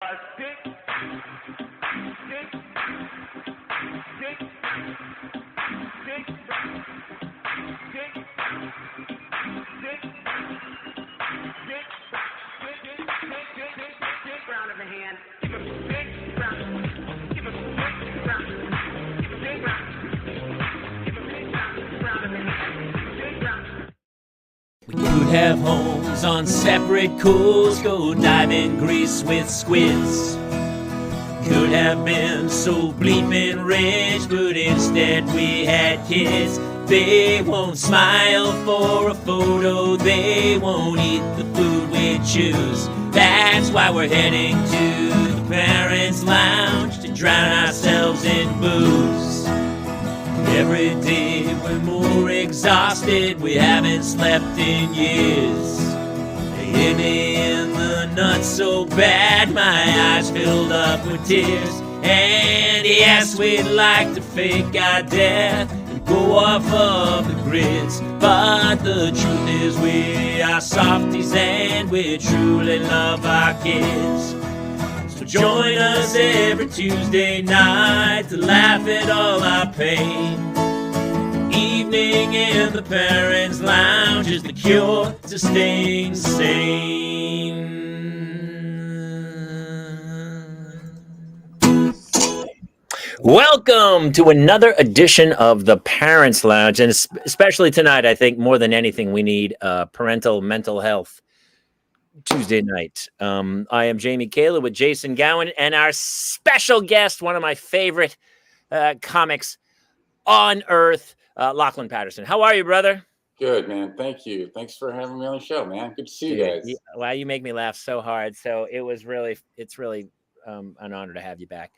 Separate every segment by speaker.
Speaker 1: We could have homes on separate coasts, go dive in Greece with squids. Could have been so bleeping rich, but instead we had kids. They won't smile for a photo, they won't eat the food we choose. That's why we're heading to the parents' lounge to drown ourselves in booze. Every day we're more exhausted, we haven't slept in years. They hit me in the nuts so bad, my eyes filled up with tears. And yes, we'd like to fake our death and go off of the grids, but the truth is we are softies and we truly love our kids. So join us every Tuesday night to laugh at all our pain. Evening in the parents' lounge is the cure to staying sane. Welcome to another edition of the Parents' Lounge, and especially tonight, I think more than anything, we need parental mental health Tuesday night. I am Jamie Kayla with Jason Gowan and our special guest, one of my favorite comics on earth, Lachlan Patterson. How are you, brother?
Speaker 2: Good, man. Thank you. Thanks for having me on the show, man. Good to see you guys.
Speaker 1: Wow, you make me laugh so hard. So it's really an honor to have you back.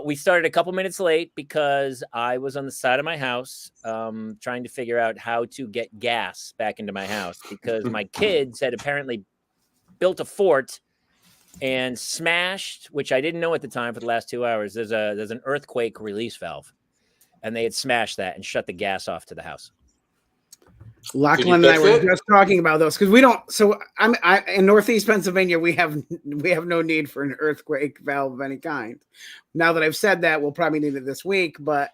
Speaker 1: We started a couple minutes late because I was on the side of my house trying to figure out how to get gas back into my house because my kids had apparently built a fort and smashed, which I didn't know at the time for the last 2 hours. There's an earthquake release valve, and they had smashed that and shut the gas off to the house.
Speaker 3: Lachlan and I were just talking about those because we don't. So I'm in Northeast Pennsylvania. We have no need for an earthquake valve of any kind. Now that I've said that, we'll probably need it this week, but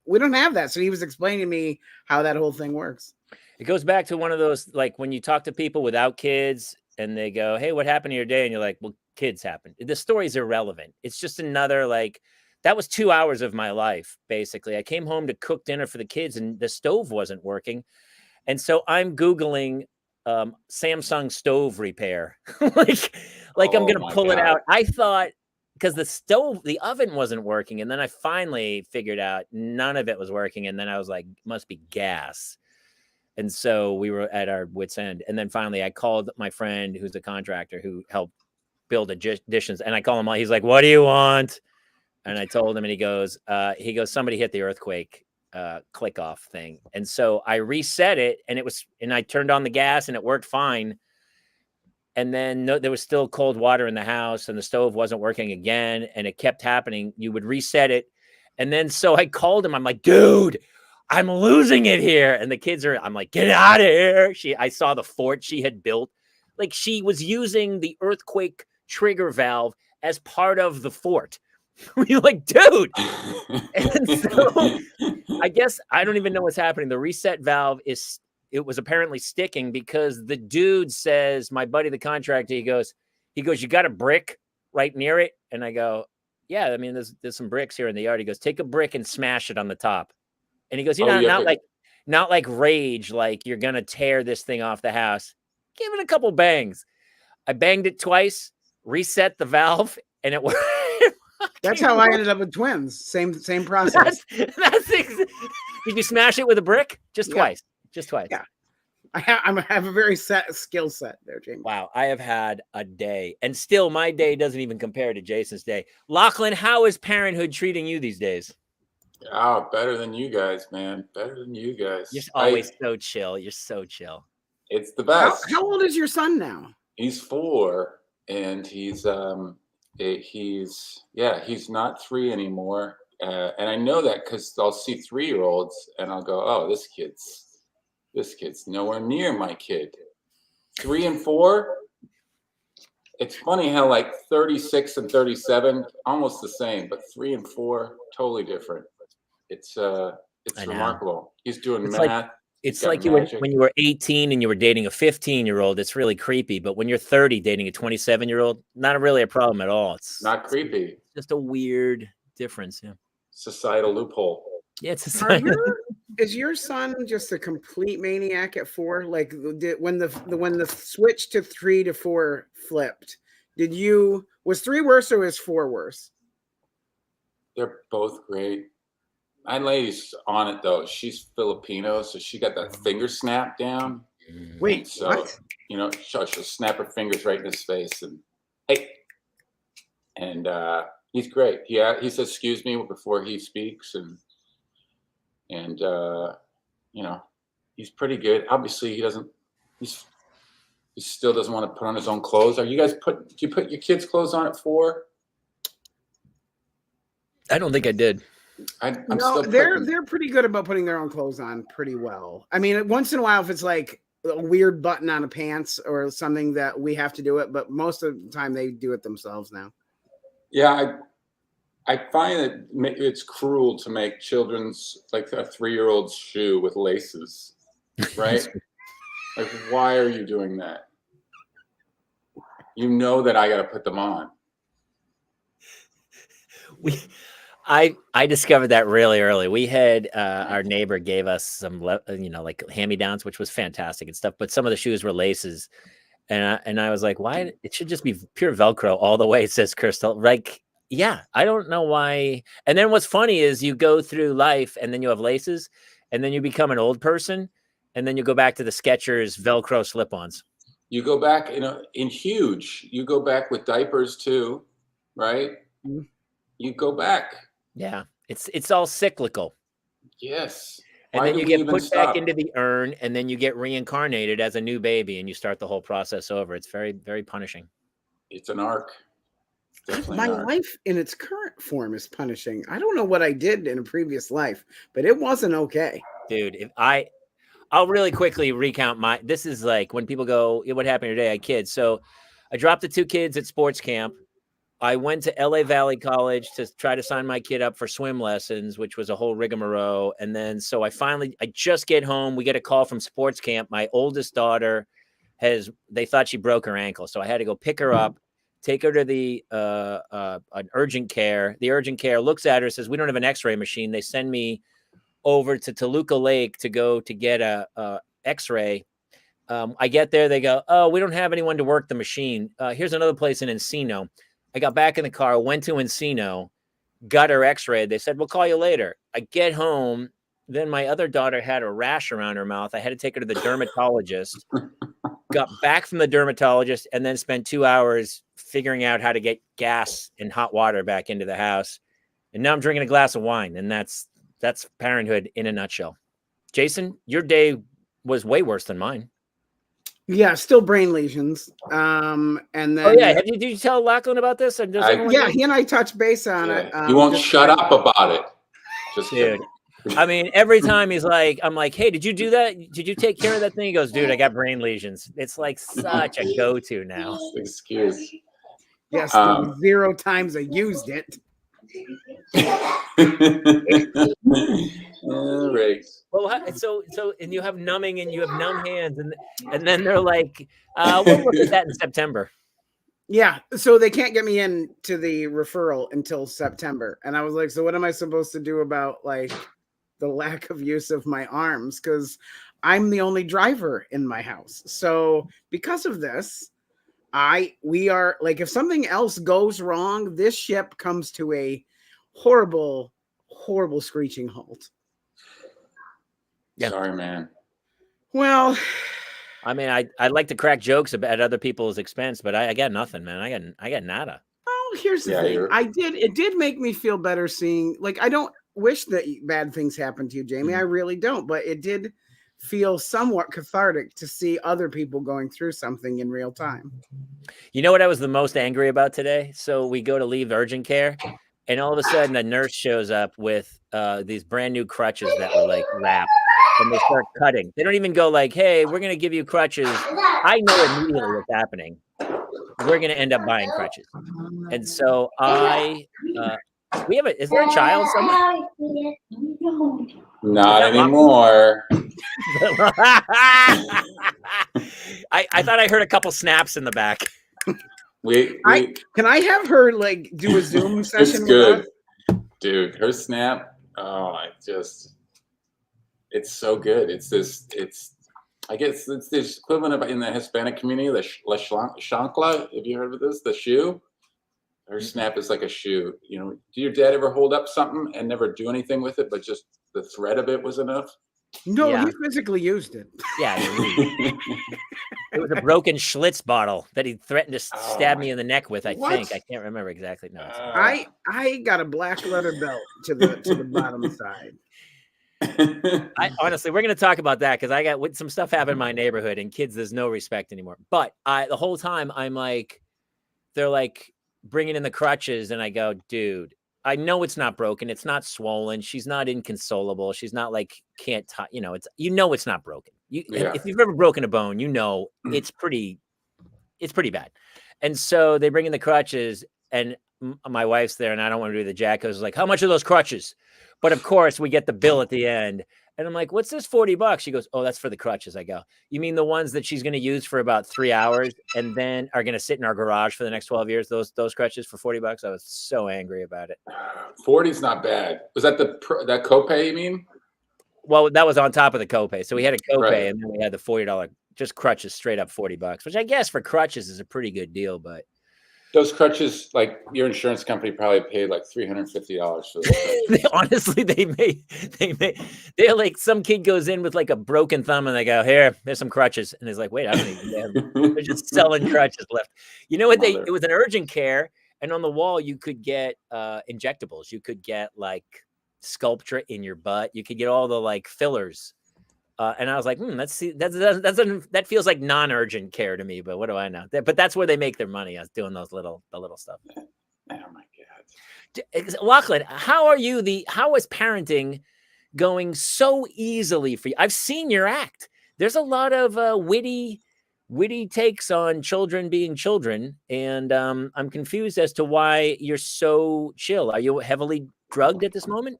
Speaker 3: we don't have that. So he was explaining to me how that whole thing works.
Speaker 1: It goes back to one of those, like when you talk to people without kids and they go, "Hey, what happened to your day?" And you're like, "Well, kids happened." The story's irrelevant. It's just another that was 2 hours of my life, basically. I came home to cook dinner for the kids and the stove wasn't working. And so I'm Googling Samsung stove repair. I'm going to pull it out. I thought, because the oven wasn't working. And then I finally figured out none of it was working. And then I was like, must be gas. And so we were at our wit's end. And then finally I called my friend who's a contractor who helped build additions. And I call him, he's like, "What do you want?" And I told him, and he goes, "Somebody hit the earthquake click off thing." And so I reset it, and I turned on the gas, and it worked fine. And then there was still cold water in the house, and the stove wasn't working again, and it kept happening. You would reset it, and then so I called him. I'm like, "Dude, I'm losing it here." And the kids I'm like, "Get out of here!" I saw the fort she had built, like she was using the earthquake trigger valve as part of the fort. We're like, dude. And so I guess I don't even know what's happening. The reset valve it was apparently sticking because the dude says, my buddy, the contractor, he goes, "You got a brick right near it?" And I go, "Yeah, I mean, there's some bricks here in the yard." He goes, "Take a brick and smash it on the top." And he goes, not like rage, like you're going to tear this thing off the house. Give it a couple bangs. I banged it twice, reset the valve, and it worked.
Speaker 3: That's how I ended up with twins. Same process.
Speaker 1: Did you smash it with a brick? Just twice.
Speaker 3: Yeah. I have a very set skill set there, Jamie.
Speaker 1: Wow. I have had a day, and still my day doesn't even compare to Jason's day. Lachlan, how is parenthood treating you these days?
Speaker 2: Oh, better than you guys, man. Better than you guys.
Speaker 1: You're always so chill. You're so chill.
Speaker 2: It's the best.
Speaker 3: How old is your son now?
Speaker 2: He's 4, and he's not 3 anymore. And I know that because I'll see 3-year-olds and I'll go, "Oh, this kid's nowhere near my kid." 3 and 4, It's funny how like 36 and 37 almost the same, but 3 and 4 totally different. It's remarkable. He's doing
Speaker 1: It's like
Speaker 2: math. He's
Speaker 1: it's
Speaker 2: got
Speaker 1: like
Speaker 2: magic.
Speaker 1: when you were 18 and you were dating a 15-year-old, it's really creepy. But when you're 30 dating a 27-year-old, not really a problem at all. It's
Speaker 2: Not creepy.
Speaker 1: just a weird difference. Yeah.
Speaker 2: Societal loophole.
Speaker 1: Yeah, it's a
Speaker 3: Are
Speaker 1: sign.
Speaker 3: is your son just a complete maniac at 4? Like when the switch to 3 to 4 flipped, was 3 worse or was 4 worse?
Speaker 2: They're both great. My lady's on it though. She's Filipino, so she got that finger snap down.
Speaker 3: Wait,
Speaker 2: So
Speaker 3: what?
Speaker 2: she'll snap her fingers right in his face and hey, and he's great. He says excuse me before he speaks, and he's pretty good. Obviously, he still doesn't want to put on his own clothes. Do you put your kids' clothes on at 4?
Speaker 1: I don't think I did.
Speaker 3: No, they're pretty good about putting their own clothes on pretty well. I mean, once in a while, if it's like a weird button on a pants or something that we have to do it, but most of the time they do it themselves now.
Speaker 2: Yeah, I find that it's cruel to make children's, like a 3-year-old's shoe with laces, right? Like, why are you doing that? You know that I got to put them on.
Speaker 1: I discovered that really early. We had our neighbor gave us some, like hand-me-downs, which was fantastic and stuff. But some of the shoes were laces, and I was like, why? It should just be pure Velcro all the way. It says Crystal. Like, yeah, I don't know why. And then what's funny is you go through life, and then you have laces, and then you become an old person, and then you go back to the Skechers Velcro slip-ons.
Speaker 2: You go back, in huge. You go back with diapers too, right?
Speaker 3: Mm-hmm.
Speaker 2: You go back.
Speaker 1: Yeah, it's all cyclical.
Speaker 2: Yes.
Speaker 1: And then you get put back into the urn, and then you get reincarnated as a new baby, and you start the whole process over. It's very, very punishing.
Speaker 2: It's an arc.
Speaker 3: My life in its current form is punishing. I don't know what I did in a previous life, but it wasn't okay.
Speaker 1: Dude, I'll really quickly recount this is like when people go, what happened today? I had kids. So I dropped the 2 kids at sports camp. I went to LA Valley College to try to sign my kid up for swim lessons, which was a whole rigmarole. And then, so I just get home. We get a call from sports camp. My oldest daughter they thought she broke her ankle. So I had to go pick her up, take her to the an urgent care. The urgent care looks at her, says, we don't have an x-ray machine. They send me over to Toluca Lake to go to get a x-ray. I get there. They go, oh, we don't have anyone to work the machine. Here's another place in Encino. I got back in the car, went to Encino, got her x-ray. They said, we'll call you later. I get home. Then my other daughter had a rash around her mouth. I had to take her to the dermatologist, got back from the dermatologist, and then spent 2 hours figuring out how to get gas and hot water back into the house. And now I'm drinking a glass of wine. And that's parenthood in a nutshell. Jason, your day was way worse than mine.
Speaker 3: Yeah, still brain lesions. And then
Speaker 1: did you tell Lachlan about this? Or
Speaker 3: he and I touched base on it.
Speaker 2: He won't shut up about it. Just
Speaker 1: dude. I mean, every time I'm like, hey, did you do that? Did you take care of that thing? He goes, dude, I got brain lesions. It's like such a go-to now.
Speaker 2: Excuse.
Speaker 3: Yes, 0 times I used it.
Speaker 2: All right.
Speaker 1: Well, so and you have numbing and you have numb hands, and then they're like, we'll look at that in September.
Speaker 3: Yeah, so they can't get me in to the referral until September, and I was like, so what am I supposed to do about like the lack of use of my arms, because I'm the only driver in my house. So because of this, we are like, if something else goes wrong, this ship comes to a horrible screeching halt.
Speaker 1: Yeah.
Speaker 2: Sorry, man.
Speaker 3: Well,
Speaker 1: I mean, I like to crack jokes at other people's expense, but I got nothing, man. I got nada.
Speaker 3: Oh, here's the thing. It did make me feel better seeing, like, I don't wish that bad things happen to you, Jamie. I really don't, but it did feel somewhat cathartic to see other people going through something in real time.
Speaker 1: You know what I was the most angry about today? So we go to leave urgent care, and all of a sudden a nurse shows up with these brand new crutches that were like wrapped, and they start cutting. They don't even go like, hey, we're going to give you crutches. I know immediately what's happening. we're going to end up buying crutches. And so we have is there a child somewhere?
Speaker 2: Not anymore.
Speaker 1: I thought I heard a couple snaps in the back.
Speaker 3: Can I have her like do a Zoom session?
Speaker 2: It's good, dude. Her snap. Oh, it's so good. I guess it's the equivalent of in the Hispanic community, the chancla. Have you heard of this? The shoe. Her snap is like a shoe. You know, did your dad ever hold up something and never do anything with it, but just the thread of it was enough?
Speaker 3: No, he physically used it.
Speaker 1: Yeah. It was a broken Schlitz bottle that he threatened to stab me in the neck with, I think. I can't remember exactly. No.
Speaker 3: I got a black leather belt to the bottom side.
Speaker 1: Honestly, we're going to talk about that because I got some stuff happened in my neighborhood and kids, there's no respect anymore. But the whole time I'm like, they're like bringing in the crutches and I go, dude, I know it's not broken. It's not swollen. She's not inconsolable. She's not like can't touch. You know, it's not broken. If you've ever broken a bone, you know it's pretty bad. And so they bring in the crutches, and my wife's there, and I don't want to do the jack. I was like, "How much are those crutches?" But of course, we get the bill at the end, and I'm like, "What's this $40?" She goes, "Oh, that's for the crutches." I go, "You mean the ones that she's going to use for about 3 hours, and then are going to sit in our garage for the next 12 years? Those crutches for $40?" I was so angry about it.
Speaker 2: 40's not bad. Was that that copay? You mean?
Speaker 1: Well, that was on top of the copay. So we had a copay, and then we had the $40 just crutches, straight up $40, which I guess for crutches is a pretty good deal. But
Speaker 2: those crutches, like your insurance company probably paid like $350 for those.
Speaker 1: Honestly, they're like some kid goes in with like a broken thumb, and they go, "Here's some crutches," and he's like, "Wait, I don't even have them." They're just selling crutches left. You know what? It was an urgent care, and on the wall you could get injectables. You could get like sculpture in your butt. You could get all the like fillers, and I was like, that feels like non-urgent care to me. But what do I know? But that's where they make their money. I was doing the little stuff.
Speaker 2: Oh my God,
Speaker 1: Lachlan, how is parenting going so easily for you? I've seen your act. There's a lot of witty takes on children being children, and I'm confused as to why you're so chill. Are you heavily drugged at this moment?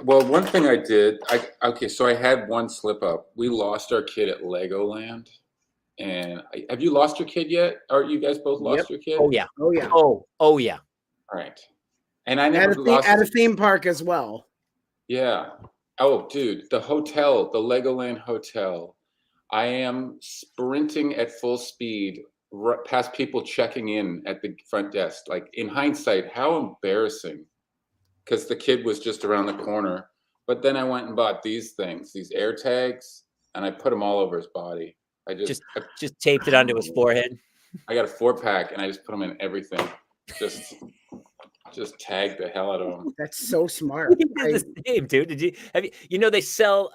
Speaker 2: Well, one thing I did, so I had one slip up. We lost our kid at Legoland. And have you lost your kid yet? Or you guys both lost your kid?
Speaker 1: Oh yeah. Oh yeah.
Speaker 2: All right. And I never lost
Speaker 3: at a theme park as well.
Speaker 2: Yeah. Oh, dude, the hotel, the Legoland hotel. I am sprinting at full speed past people checking in at the front desk. Like in hindsight, how embarrassing. Because the kid was just around the corner. But then I went and bought these things, these air tags, and I put them all over his body. I just
Speaker 1: taped it onto his forehead.
Speaker 2: I got a 4-pack and I just put them in everything. Just tagged the hell out of them.
Speaker 3: That's so smart.
Speaker 1: The same, dude. They sell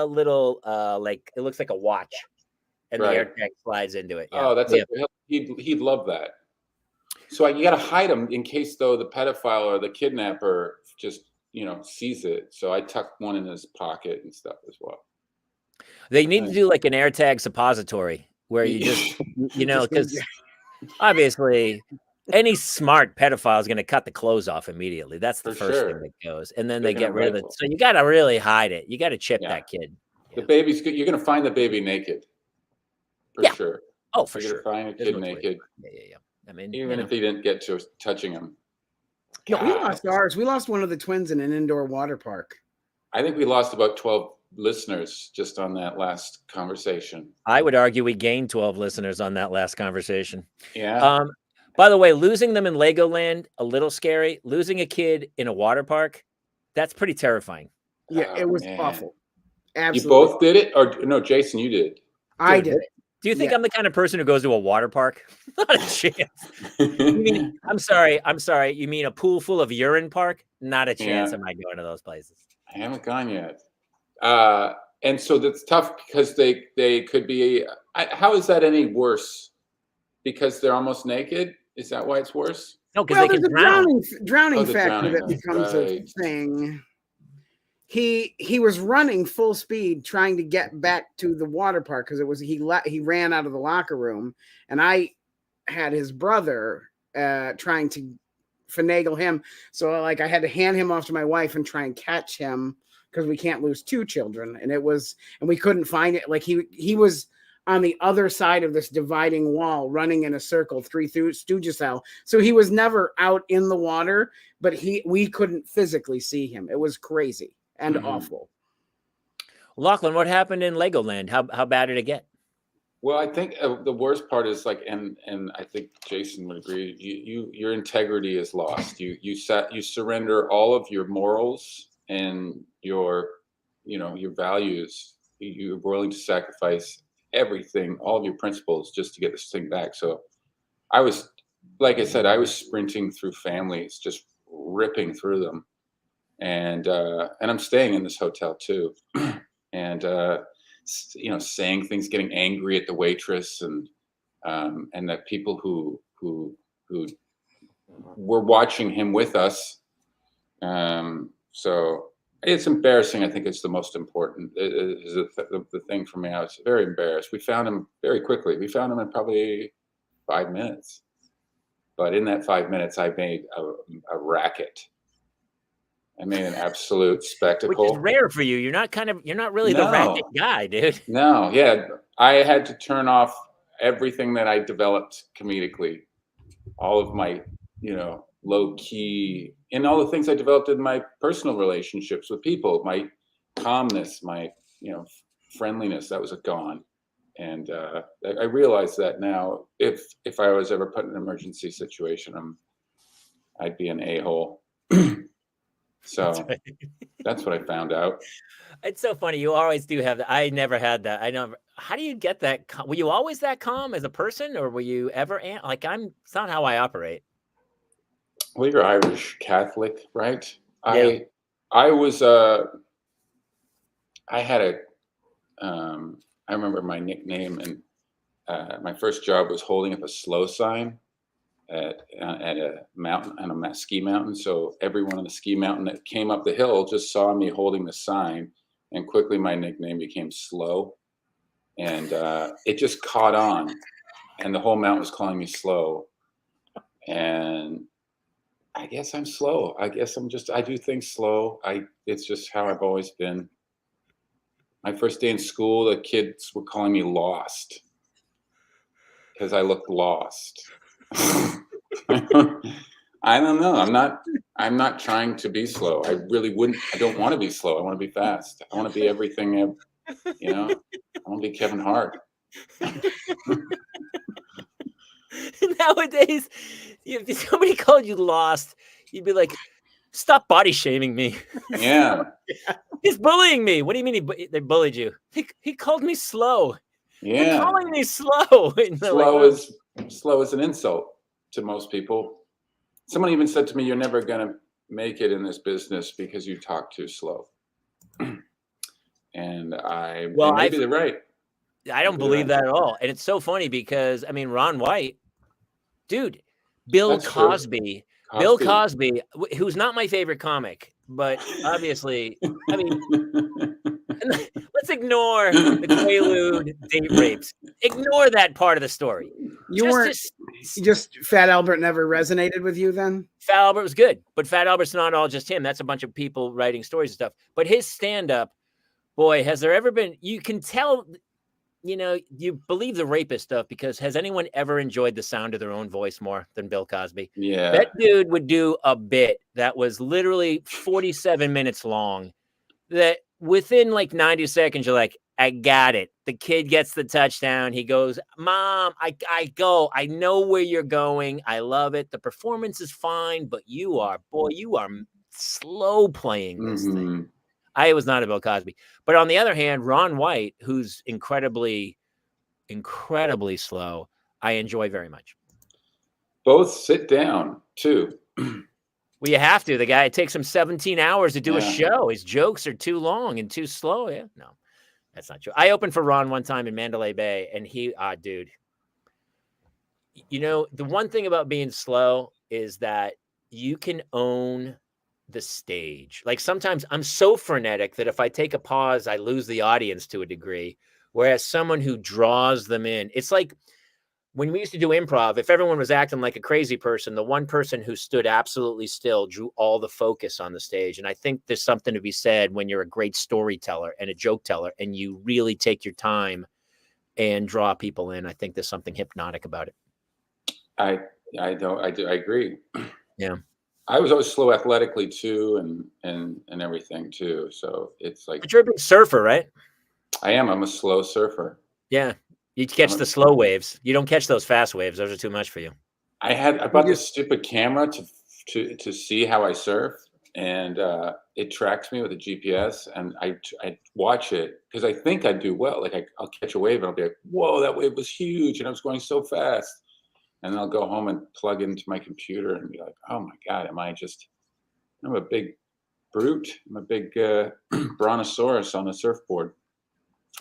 Speaker 1: little like it looks like a watch, and the air tag slides into it. Yeah.
Speaker 2: Oh, he'd love that. So you got to hide them in case, though, the pedophile or the kidnapper just, sees it. So I tucked one in his pocket and stuff as well.
Speaker 1: They need to do like an AirTag suppository where you just, because obviously any smart pedophile is going to cut the clothes off immediately. That's the first thing that goes. And then they get rid of it. So you got to really hide it. You got to chip that kid.
Speaker 2: The baby's good. You're going to find the baby naked. For sure.
Speaker 1: Oh, for sure.
Speaker 2: You're going to find a kid naked.
Speaker 1: Yeah. I mean,
Speaker 2: even if they didn't get to touching him.
Speaker 3: No, we lost ours. We lost one of the twins in an indoor water park.
Speaker 2: I think we lost about 12 listeners just on that last conversation.
Speaker 1: I would argue we gained 12 listeners on that last conversation.
Speaker 2: Yeah.
Speaker 1: By the way, losing them in Legoland, a little scary. Losing a kid in a water park, that's pretty terrifying.
Speaker 3: Yeah, it was awful. Absolutely.
Speaker 2: You both did it? Or no, Jason, you did.
Speaker 3: I did it.
Speaker 1: Do you think I'm the kind of person who goes to a water park? Not a chance. You mean, I'm sorry. You mean a pool full of urine park? Not a chance am I going to those places.
Speaker 2: I haven't gone yet. And so that's tough because they could be. How is that any worse? Because they're almost naked? Is that why it's worse?
Speaker 1: No, because they can drown.
Speaker 3: Drowning factor that becomes a thing. He was running full speed trying to get back to the water park because he ran out of the locker room, and I had his brother trying to finagle him. So like I had to hand him off to my wife and try and catch him because we can't lose two children. And we couldn't find it. Like he was on the other side of this dividing wall running in a circle, Three Stooges style. So he was never out in the water, but we couldn't physically see him. It was crazy and awful.
Speaker 1: Lachlan, what happened in Legoland? How bad did it get?
Speaker 2: Well, I think the worst part is like, and I think Jason would agree. Your integrity is lost. You surrender all of your morals and your values. You're willing to sacrifice everything, all of your principles, just to get this thing back. So, I was, like I said, I was sprinting through families, just ripping through them, and I'm staying in this hotel too, and. Saying things, getting angry at the waitress, and that people who were watching him with us. So it's embarrassing. I think it's the most important. Is the thing for me. I was very embarrassed. We found him very quickly. We found him in probably 5 minutes, but in that 5 minutes, I made a racket. I made an absolute spectacle.
Speaker 1: Which is rare for you. You're not really the racket guy, dude.
Speaker 2: No, yeah. I had to turn off everything that I developed comedically. All of my, low key, and all the things I developed in my personal relationships with people, my calmness, my, friendliness, that was gone. And I realize that now, if I was ever put in an emergency situation, I'd be an a-hole. So that's what I found out.
Speaker 1: It's so funny. You always do have that. I never had that. How do you get that? Were you always that calm as a person, or were you ever like it's not how I operate.
Speaker 2: Well, you're Irish Catholic, right?
Speaker 1: Yeah.
Speaker 2: I was I had I remember my nickname, and my first job was holding up a slow sign at a mountain, on a ski mountain. So everyone on the ski mountain that came up the hill just saw me holding the sign, and quickly my nickname became Slow, and it just caught on, and the whole mountain was calling me Slow. And I guess I'm slow. I guess I do things slow. It's just how I've always been. My first day in school, the kids were calling me Lost because I looked lost. I don't know. I'm not trying to be slow. I don't want to be slow. I want to be fast. I want to be everything, I want to be Kevin Hart.
Speaker 1: Nowadays, if somebody called you Lost, you'd be like, stop body shaming me.
Speaker 2: Yeah.
Speaker 1: He's bullying me. What do you mean they bullied you? He called me slow.
Speaker 2: Yeah.
Speaker 1: They're calling me slow.
Speaker 2: Slow is an insult to most people. Someone even said to me, "You're never going to make it in this business because you talk too slow." And maybe they're right.
Speaker 1: I don't believe that at all. And it's so funny because Ron White, dude, Bill Cosby, who's not my favorite comic, but obviously, let's ignore the Quaalude date rapes. Ignore that part of the story.
Speaker 3: Just Fat Albert never resonated with you then?
Speaker 1: Fat Albert was good, but Fat Albert's not all just him. That's a bunch of people writing stories and stuff. But his stand-up, boy, has there ever been, you can tell, you believe the rapist stuff because has anyone ever enjoyed the sound of their own voice more than Bill Cosby?
Speaker 2: Yeah.
Speaker 1: That dude would do a bit that was literally 47 minutes long that within like 90 seconds, you're like, I got it. The kid gets the touchdown. He goes, Mom, I know where you're going. I love it. The performance is fine, but you are slow playing this thing. I was not a Bill Cosby. But on the other hand, Ron White, who's incredibly, incredibly slow, I enjoy very much.
Speaker 2: Both sit down, too.
Speaker 1: Well, you have to. The guy, it takes him 17 hours to do a show. His jokes are too long and too slow. Yeah, no, that's not true. I opened for Ron one time in Mandalay Bay, and dude. The one thing about being slow is that you can own the stage. Like sometimes I'm so frenetic that if I take a pause, I lose the audience to a degree. Whereas someone who draws them in, it's like when we used to do improv, if everyone was acting like a crazy person, the one person who stood absolutely still drew all the focus on the stage. And I think there's something to be said when you're a great storyteller and a joke teller and you really take your time and draw people in. I think there's something hypnotic about it.
Speaker 2: I agree.
Speaker 1: Yeah.
Speaker 2: I was always slow athletically too, and everything too. So it's like,
Speaker 1: But you're a big surfer, right?
Speaker 2: I'm a slow surfer.
Speaker 1: Yeah. You catch the slow waves. You don't catch those fast waves. Those are too much for you.
Speaker 2: I bought this stupid camera to see how I surf, and it tracks me with a GPS, and I watch it because I think I do well. Like I'll catch a wave and I'll be like, "Whoa, that wave was huge," and I was going so fast. And then I'll go home and plug into my computer and be like, "Oh my God, I'm a big brute. I'm a big brontosaurus on a surfboard."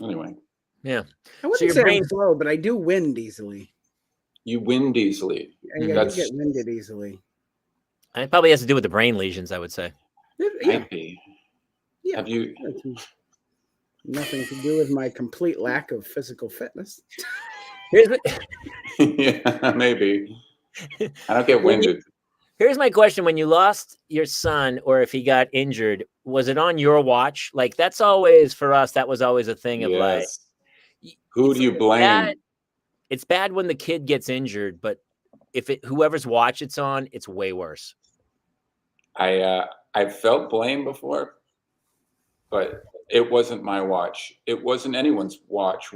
Speaker 2: Anyway.
Speaker 3: Yeah. I wouldn't say I'm slow, but I do wind easily.
Speaker 2: You wind easily.
Speaker 3: I do get winded easily.
Speaker 1: And it probably has to do with the brain lesions, I would say.
Speaker 2: Might be.
Speaker 3: Yeah.
Speaker 2: Have you?
Speaker 3: Nothing to do with my complete lack of physical fitness.
Speaker 2: Yeah, maybe. I don't get winded.
Speaker 1: Here's my question. When you lost your son or if he got injured, was it on your watch? Like that's always for us, that was always a thing of like,
Speaker 2: who do you blame?
Speaker 1: It's bad when the kid gets injured, but if whoever's watch it's on, it's way worse.
Speaker 2: I've felt blame before, but it wasn't my watch. It wasn't anyone's watch.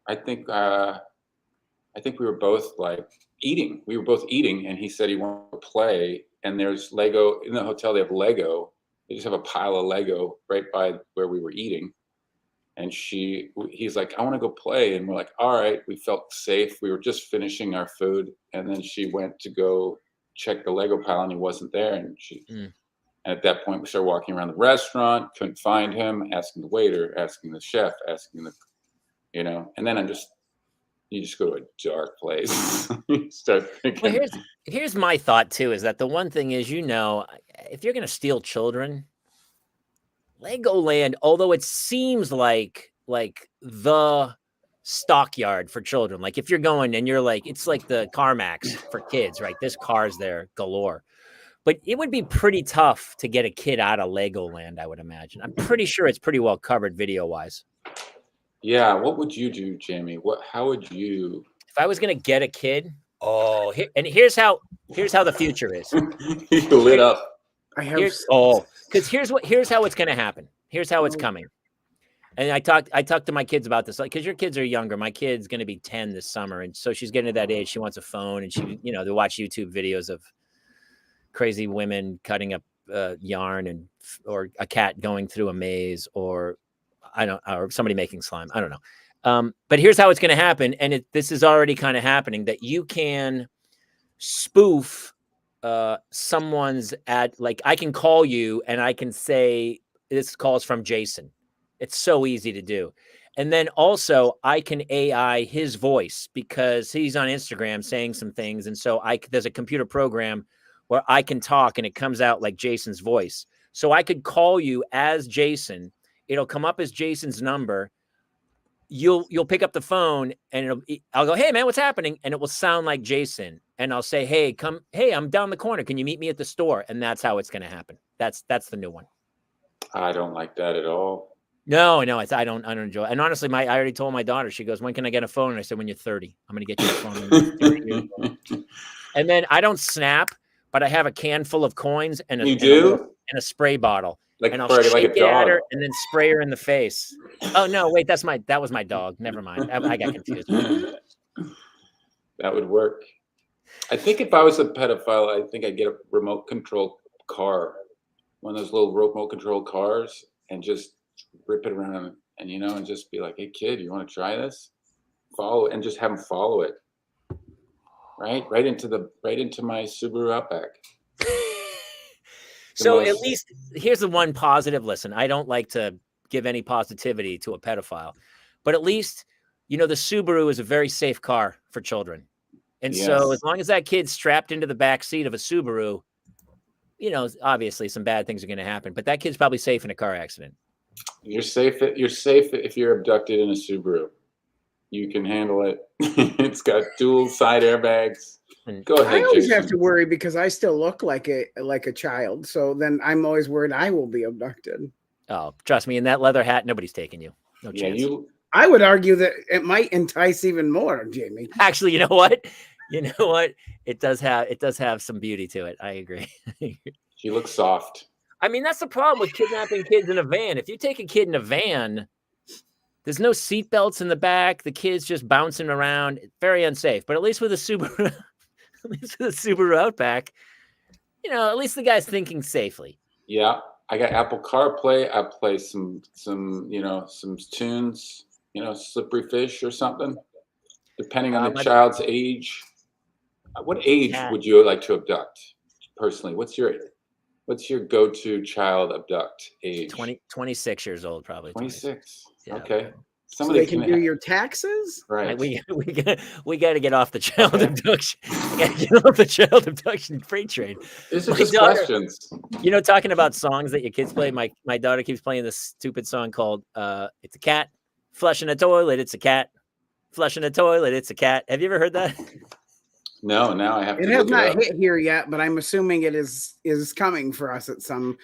Speaker 2: I think we were both like eating. We were both eating, and he said he wanted to play. And there's Lego in the hotel. They have Lego. They just have a pile of Lego right by where we were eating. And he's like, "I want to go play." And we're like, "All right." We felt safe. We were just finishing our food. And then she went to go check the Lego pile and he wasn't there. And and at that point we started walking around the restaurant, couldn't find him, asking the waiter, asking the chef, asking and then you just go to a dark place. You start thinking.
Speaker 1: Well, here's my thought too, is that the one thing is, if you're going to steal children, Legoland, although it seems like the stockyard for children, like if you're going and you're like, it's like the CarMax for kids, right? This car's there galore. But it would be pretty tough to get a kid out of Legoland, I would imagine. I'm pretty sure it's pretty well covered video-wise.
Speaker 2: Yeah, what would you do, Jamie? How would you?
Speaker 1: If I was going to get a kid, here's how the future is.
Speaker 2: You lit up.
Speaker 1: Because here's how it's going to happen. Here's how it's coming. And I talked to my kids about this, like, because your kids are younger. My kid's going to be 10 this summer, and so she's getting to that age. She wants a phone, and she, they watch YouTube videos of crazy women cutting up yarn or a cat going through a maze, or somebody making slime. I don't know. But here's how it's going to happen, and this is already kind of happening, that you can spoof someone's like I can call you and I can say this call's from Jason. It's so easy to do. And then also I can AI his voice because he's on Instagram saying some things. And so there's a computer program where I can talk and it comes out like Jason's voice. So I could call you as Jason. It'll come up as Jason's number. You'll pick up the phone and I'll go, "Hey man, what's happening?" And it will sound like Jason. And I'll say, "Hey, I'm down the corner. Can you meet me at the store?" And that's how it's going to happen. That's the new one.
Speaker 2: I don't like that at all.
Speaker 1: No, I don't enjoy it. And honestly, I already told my daughter, she goes, "When can I get a phone?" And I said, "When you're 30, I'm going to get you a phone." When you're 30. And then I don't snap, but I have a can full of coins and a spray bottle. And I'll shake it at her and then spray her in the face. Oh no, wait, that was my dog. Never mind. I got confused.
Speaker 2: That would work. I think if I was a pedophile, I think I'd get a remote control car, one of those little remote control cars, and just rip it around and and just be like, "Hey kid, you want to try this?" Follow and just have them follow it. Right into my Subaru Outback.
Speaker 1: So at least here's the one positive. Listen, I don't like to give any positivity to a pedophile, but at least, the Subaru is a very safe car for children. And so as long as that kid's strapped into the back seat of a Subaru, obviously some bad things are going to happen, but that kid's probably safe in a car accident.
Speaker 2: You're safe if you're abducted in a Subaru. You can handle it. It's got dual side airbags. Go
Speaker 3: I
Speaker 2: ahead,
Speaker 3: always have
Speaker 2: Jason.
Speaker 3: to worry because I still look like a child. So then I'm always worried I will be abducted.
Speaker 1: Oh, trust me, in that leather hat, nobody's taking you. No
Speaker 2: Yeah,
Speaker 1: chance.
Speaker 3: I would argue that it might entice even more, Jamie.
Speaker 1: Actually, you know what? You know what? It does have some beauty to it. I agree.
Speaker 2: she looks soft.
Speaker 1: I mean, that's the problem with kidnapping kids in a van. If you take a kid in a van, there's no seat belts in the back. The kid's just bouncing around. Very unsafe. But at least with a Subaru, at least with a Subaru Outback, you know, at least the guy's thinking safely.
Speaker 2: Yeah, I got Apple CarPlay. I play some some tunes. Slippery Fish or something, depending on the child's age. What age would you like to abduct? Personally, what's your go-to child abduct age?
Speaker 1: 26 years old, probably.
Speaker 2: 26.
Speaker 1: Yeah.
Speaker 2: Okay.
Speaker 3: So they can do your taxes?
Speaker 2: Right.
Speaker 1: We got to get off the child abduction. We got to get off the child abduction freight train.
Speaker 2: These are just questions.
Speaker 1: You know, talking about songs that your kids play, my daughter keeps playing this stupid song called "It's a Cat Flushing a Toilet." It's a cat flushing a toilet. It's a cat. Have you ever heard that?
Speaker 2: No. Now I have to.
Speaker 3: It has not hit here yet, but I'm assuming it is coming for us at some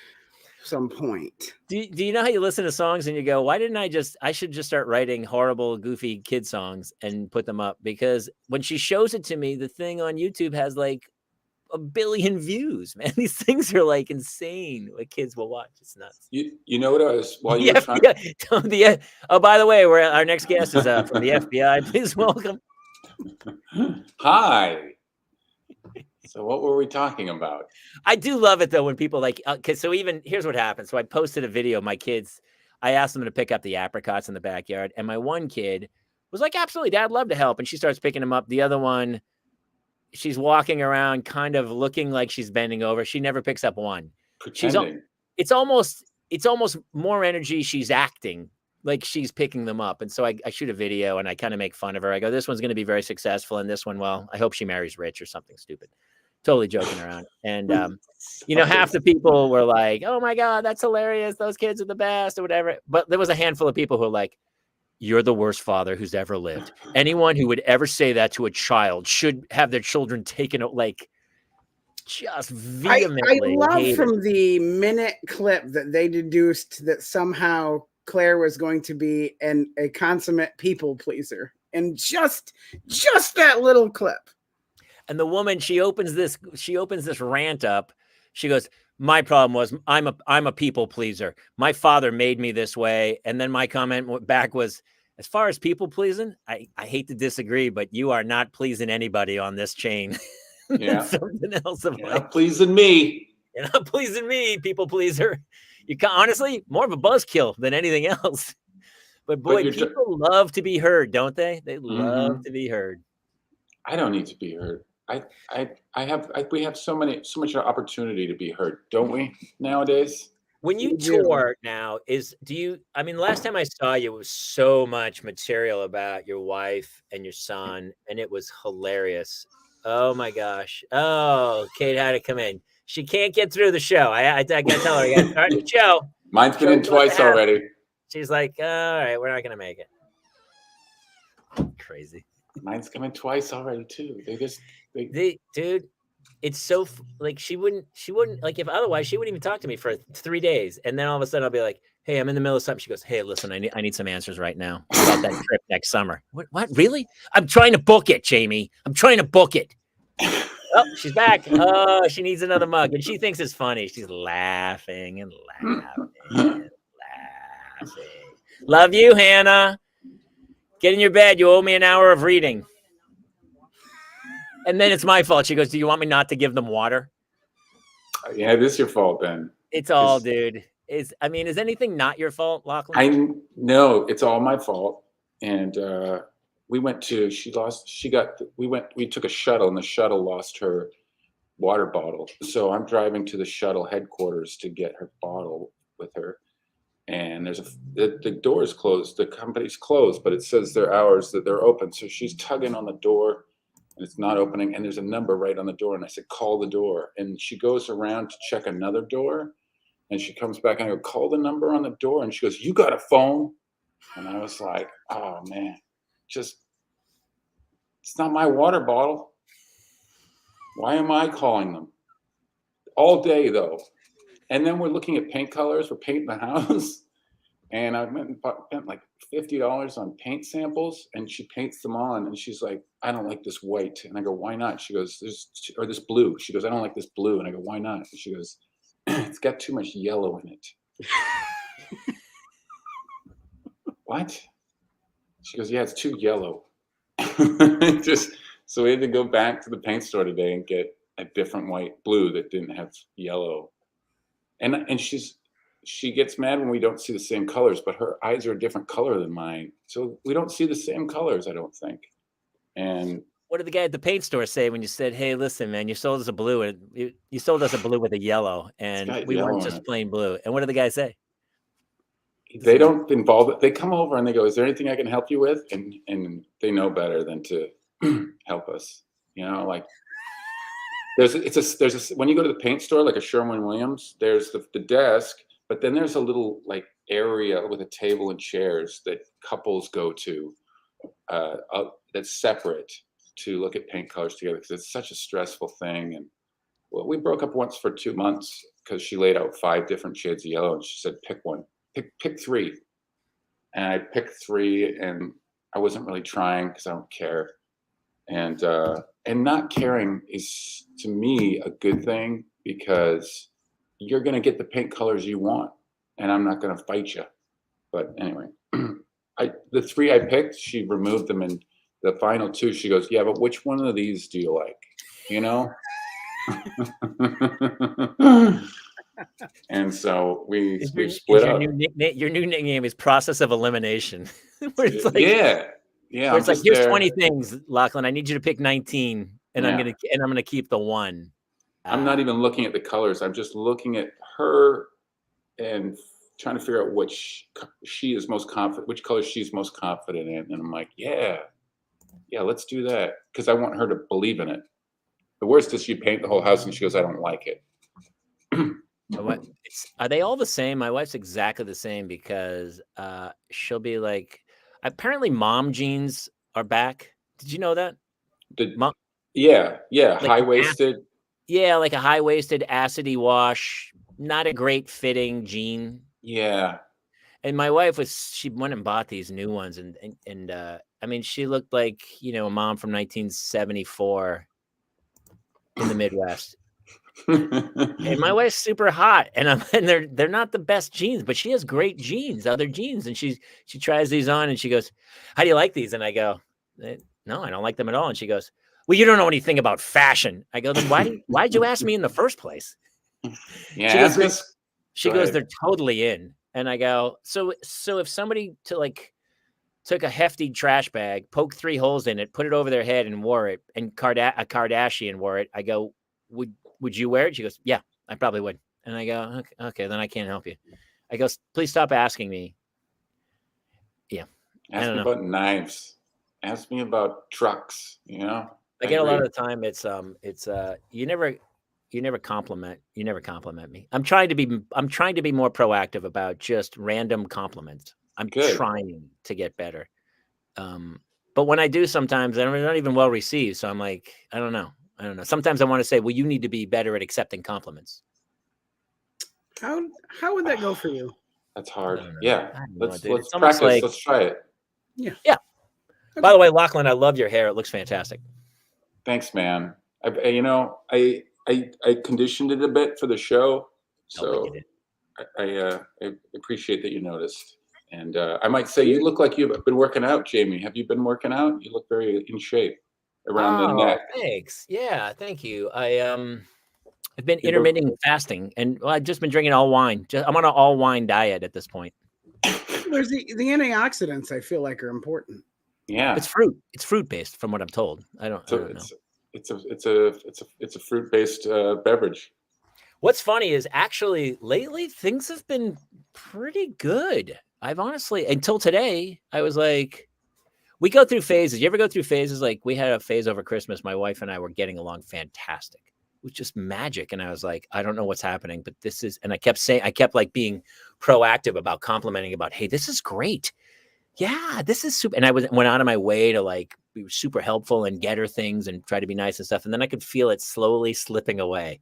Speaker 3: point.
Speaker 1: Do you know how you listen to songs and you go, why didn't I should just start writing horrible, goofy kid songs and put them up? Because when she shows it to me, the thing on YouTube has like 1 billion views, man. These things are like insane. What kids will watch. It's nuts.
Speaker 2: You know what I was while you were trying.
Speaker 1: Oh, by the way, our next guest is from the FBI. Please welcome.
Speaker 2: Hi. So what were we talking about?
Speaker 1: I do love it though when people like, so even here's what happened. So I posted a video of my kids. I asked them to pick up the apricots in the backyard, and my one kid was like, "Absolutely, Dad, love to help." And she starts picking them up. The other one, she's walking around, kind of looking like she's bending over. She never picks up one.
Speaker 2: Pretending.
Speaker 1: It's almost more energy. She's acting like she's picking them up. And so I shoot a video and I kind of make fun of her. I go, "This one's going to be very successful, and this one, well, I hope she marries rich," or something stupid. Totally joking around. And, half the people were like, "Oh my God, that's hilarious. Those kids are the best," or whatever. But there was a handful of people who were like, "You're the worst father who's ever lived. Anyone who would ever say that to a child should have their children taken," like just vehemently.
Speaker 3: I love from the minute clip that they deduced that somehow Claire was going to be a consummate people pleaser. And just that little clip.
Speaker 1: And the woman, she opens this rant up. She goes, "My problem was I'm a people pleaser. My father made me this way." And then my comment back was, "As far as people pleasing, I hate to disagree, but you are not pleasing anybody on this chain."
Speaker 2: Yeah.
Speaker 1: Something else of
Speaker 2: You're not pleasing me.
Speaker 1: You're not pleasing me, people pleaser. You can honestly more of a buzzkill than anything else. But boy, people love to be heard, don't they? They love to be heard.
Speaker 2: I don't need to be heard. We have so much opportunity to be heard, don't we, nowadays?
Speaker 1: When you tour now, last time I saw you, it was so much material about your wife and your son, and it was hilarious. Oh my gosh. Oh, Kate had to come in. She can't get through the show. I got to tell her, I got to start the show.
Speaker 2: Mine's been in twice already.
Speaker 1: She's like, "All right, we're not going to make it." Crazy.
Speaker 2: Mine's coming twice already too.
Speaker 1: Dude, it's so like she wouldn't like, if otherwise she wouldn't even talk to me for 3 days, and then all of a sudden I'll be like, "Hey, I'm in the middle of something." She goes, "Hey, listen, I need some answers right now about that trip next summer." What? Really? "I'm trying to book it, Jamie. I'm trying to book it." Oh, she's back. Oh, she needs another mug, and she thinks it's funny. She's laughing and laughing and laughing. Love you, Hannah. Get in your bed. You owe me an hour of reading. And then it's my fault. She goes, "Do you want me not to give them water?"
Speaker 2: Yeah, this is your fault then.
Speaker 1: It's all, dude. Is anything not your fault, Lachlan?
Speaker 2: No, it's all my fault. And we took a shuttle, and the shuttle lost her water bottle. So I'm driving to the shuttle headquarters to get her bottle with her. And the door is closed. The company's closed, but it says their hours that they're open. So she's tugging on the door, and it's not opening. And there's a number right on the door. And I said, "Call the door." And she goes around to check another door. And she comes back and I go, "Call the number on the door." And she goes, "You got a phone?" And I was like, "Oh man, it's not my water bottle. Why am I calling them? All day though. And then we're looking at paint colors. We're painting the house. And I went and spent like $50 on paint samples, and she paints them on, and she's like, I don't like this white. And I go, why not? She goes, or this blue. She goes, I don't like this blue. And I go, why not? And she goes, it's got too much yellow in it. What? She goes, yeah, it's too yellow. So we had to go back to the paint store today and get a different white blue that didn't have yellow. And she gets mad when we don't see the same colors, but her eyes are a different color than mine. So we don't see the same colors, I don't think. And
Speaker 1: what did the guy at the paint store say when you said, hey, listen, man, you sold us a blue, and you sold us a blue with a yellow, and we weren't just plain blue. And what did the guy say?
Speaker 2: They don't involve it. They come over and they go, is there anything I can help you with? And they know better than to help us. You know, like there's when you go to the paint store, like a Sherwin-Williams, there's the desk, but then there's a little like area with a table and chairs that couples go to that's separate to look at paint colors together, because it's such a stressful thing. And well, we broke up once for 2 months because she laid out 5 different shades of yellow, and she said, pick one, pick 3. And I picked 3, and I wasn't really trying because I don't care. And not caring is, to me, a good thing, because you're going to get the paint colors you want, and I'm not going to fight you. But anyway, the 3 I picked, she removed them, and the final 2, she goes, yeah, but which one of these do you like? You know? And so we split up.
Speaker 1: Your new nickname is Process of Elimination. Where it's like,
Speaker 2: yeah.
Speaker 1: Where it's like, here's 20 things, Lachlan. I need you to pick 19, and I'm gonna keep the 1.
Speaker 2: I'm not even looking at the colors. I'm just looking at her and trying to figure out which she is most confident, which color she's most confident in. And I'm like, yeah, let's do that, because I want her to believe in it. The worst is she paint the whole house and she goes, I don't like it.
Speaker 1: Are they all the same? My wife's exactly the same, because she'll be like, apparently mom jeans are back. Did you know that?
Speaker 2: Yeah, like high-waisted.
Speaker 1: Yeah, like a high-waisted, acidy wash, not a great fitting jean.
Speaker 2: Yeah.
Speaker 1: And my wife she went and bought these new ones, and I mean, she looked like, you know, a mom from 1974 in the Midwest. And my wife's super hot, and they're not the best jeans, but she has great jeans, other jeans, and she tries these on, and she goes, how do you like these? And I go, no, I don't like them at all. And she goes, well, you don't know anything about fashion. I go, then why'd you ask me in the first place?
Speaker 2: Yeah,
Speaker 1: she goes, they're totally in. And I go, so if somebody took a hefty trash bag, poked 3 holes in it, put it over their head and wore it, and a Kardashian wore it, I go, would you wear it? She goes, yeah, I probably would. And I go, okay, then I can't help you. I go, please stop asking me. Yeah.
Speaker 2: Ask me about knives. Ask me about trucks, you know?
Speaker 1: I get a lot of the time it's you never compliment me. I'm trying to be more proactive about just random compliments. I'm trying to get better. But when I do, sometimes they're not even well received. So I'm like, I don't know. Sometimes I want to say, well, you need to be better at accepting compliments.
Speaker 3: How would that go for you?
Speaker 2: That's hard. Yeah. Let's practice. Let's try it.
Speaker 3: Yeah.
Speaker 1: Yeah. Okay. By the way, Lachlan, I love your hair. It looks fantastic.
Speaker 2: Thanks, man. I conditioned it a bit for the show, so I appreciate that you noticed. And I might say, you look like you've been working out, Jamie. Have you been working out? You look very in shape around the neck.
Speaker 1: Thanks. Yeah, thank you. I've been intermittent fasting, and I've just been drinking all wine. I'm on an all wine diet at this point.
Speaker 3: There's the antioxidants, I feel like, are important.
Speaker 2: Yeah,
Speaker 1: it's fruit. It's fruit based, from what I'm told. I don't know.
Speaker 2: It's a fruit based beverage.
Speaker 1: What's funny is, actually lately things have been pretty good. I've honestly, until today, I was like, we go through phases. You ever go through phases? Like, we had a phase over Christmas. My wife and I were getting along fantastic. It was just magic. And I was like, I don't know what's happening, but this is, and I kept like being proactive about complimenting about, hey, this is great. yeah, this is super. And I went out of my way to like be super helpful and get her things and try to be nice and stuff. And then I could feel it slowly slipping away.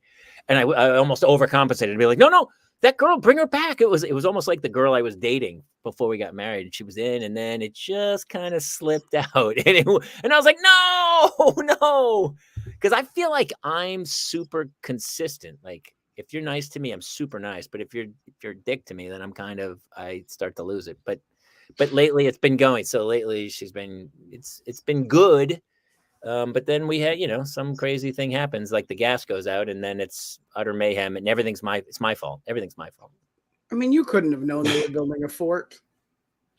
Speaker 1: And I almost overcompensated to be like, no, that girl, bring her back. It was almost like the girl I was dating before we got married. And she was in, and then it just kind of slipped out. And I was like, no. Because I feel like I'm super consistent. Like, if you're nice to me, I'm super nice. But if you're a dick to me, then I start to lose it. But lately it's been going. So lately it's been good. But then we had, some crazy thing happens, like the gas goes out, and then it's utter mayhem, and it's my fault. Everything's my fault.
Speaker 3: I mean, you couldn't have known they were building a fort.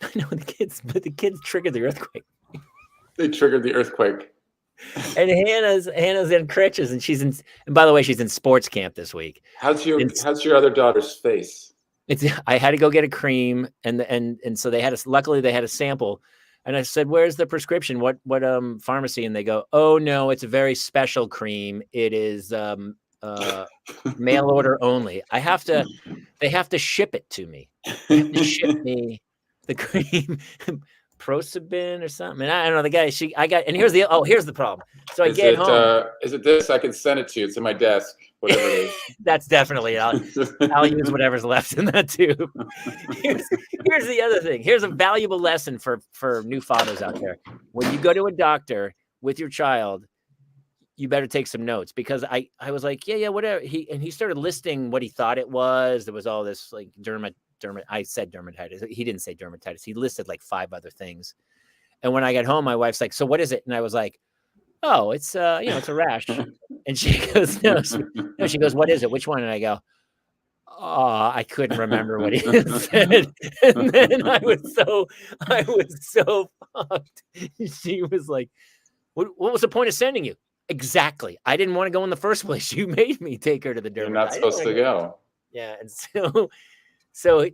Speaker 1: I know but the kids triggered the earthquake.
Speaker 2: They triggered the earthquake.
Speaker 1: And Hannah's in crutches, and and by the way, she's in sports camp this week.
Speaker 2: How's your other daughter's face?
Speaker 1: I had to go get a cream, and so luckily they had a sample, and I said, "Where's the prescription? What pharmacy?" And they go, "Oh no, it's a very special cream. It is mail order only. They have to ship it to me. They have to ship me the cream." Prosabin or something. And I don't know the guy. And here's the problem. So I get home.
Speaker 2: Is it this? I can send it to you. It's in my desk. Whatever it is.
Speaker 1: That's definitely it. I'll use whatever's left in that tube. Here's the other thing. Here's a valuable lesson for new fathers out there. When you go to a doctor with your child, you better take some notes, because I was like, yeah, whatever. He started listing what he thought it was. There was all this like I said dermatitis. He didn't say dermatitis. He listed like 5 other things. And when I got home, my wife's like, "So what is it?" And I was like, "Oh, it's it's a rash." And she goes, "No." She goes, "What is it? Which one?" And I go, "Oh, I couldn't remember what he said." And then I was so fucked. She was like, what was the point of sending you? Exactly. I didn't want to go in the first place. You made me take her to the dermatologist.
Speaker 2: You're not supposed to go.
Speaker 1: Yeah. And so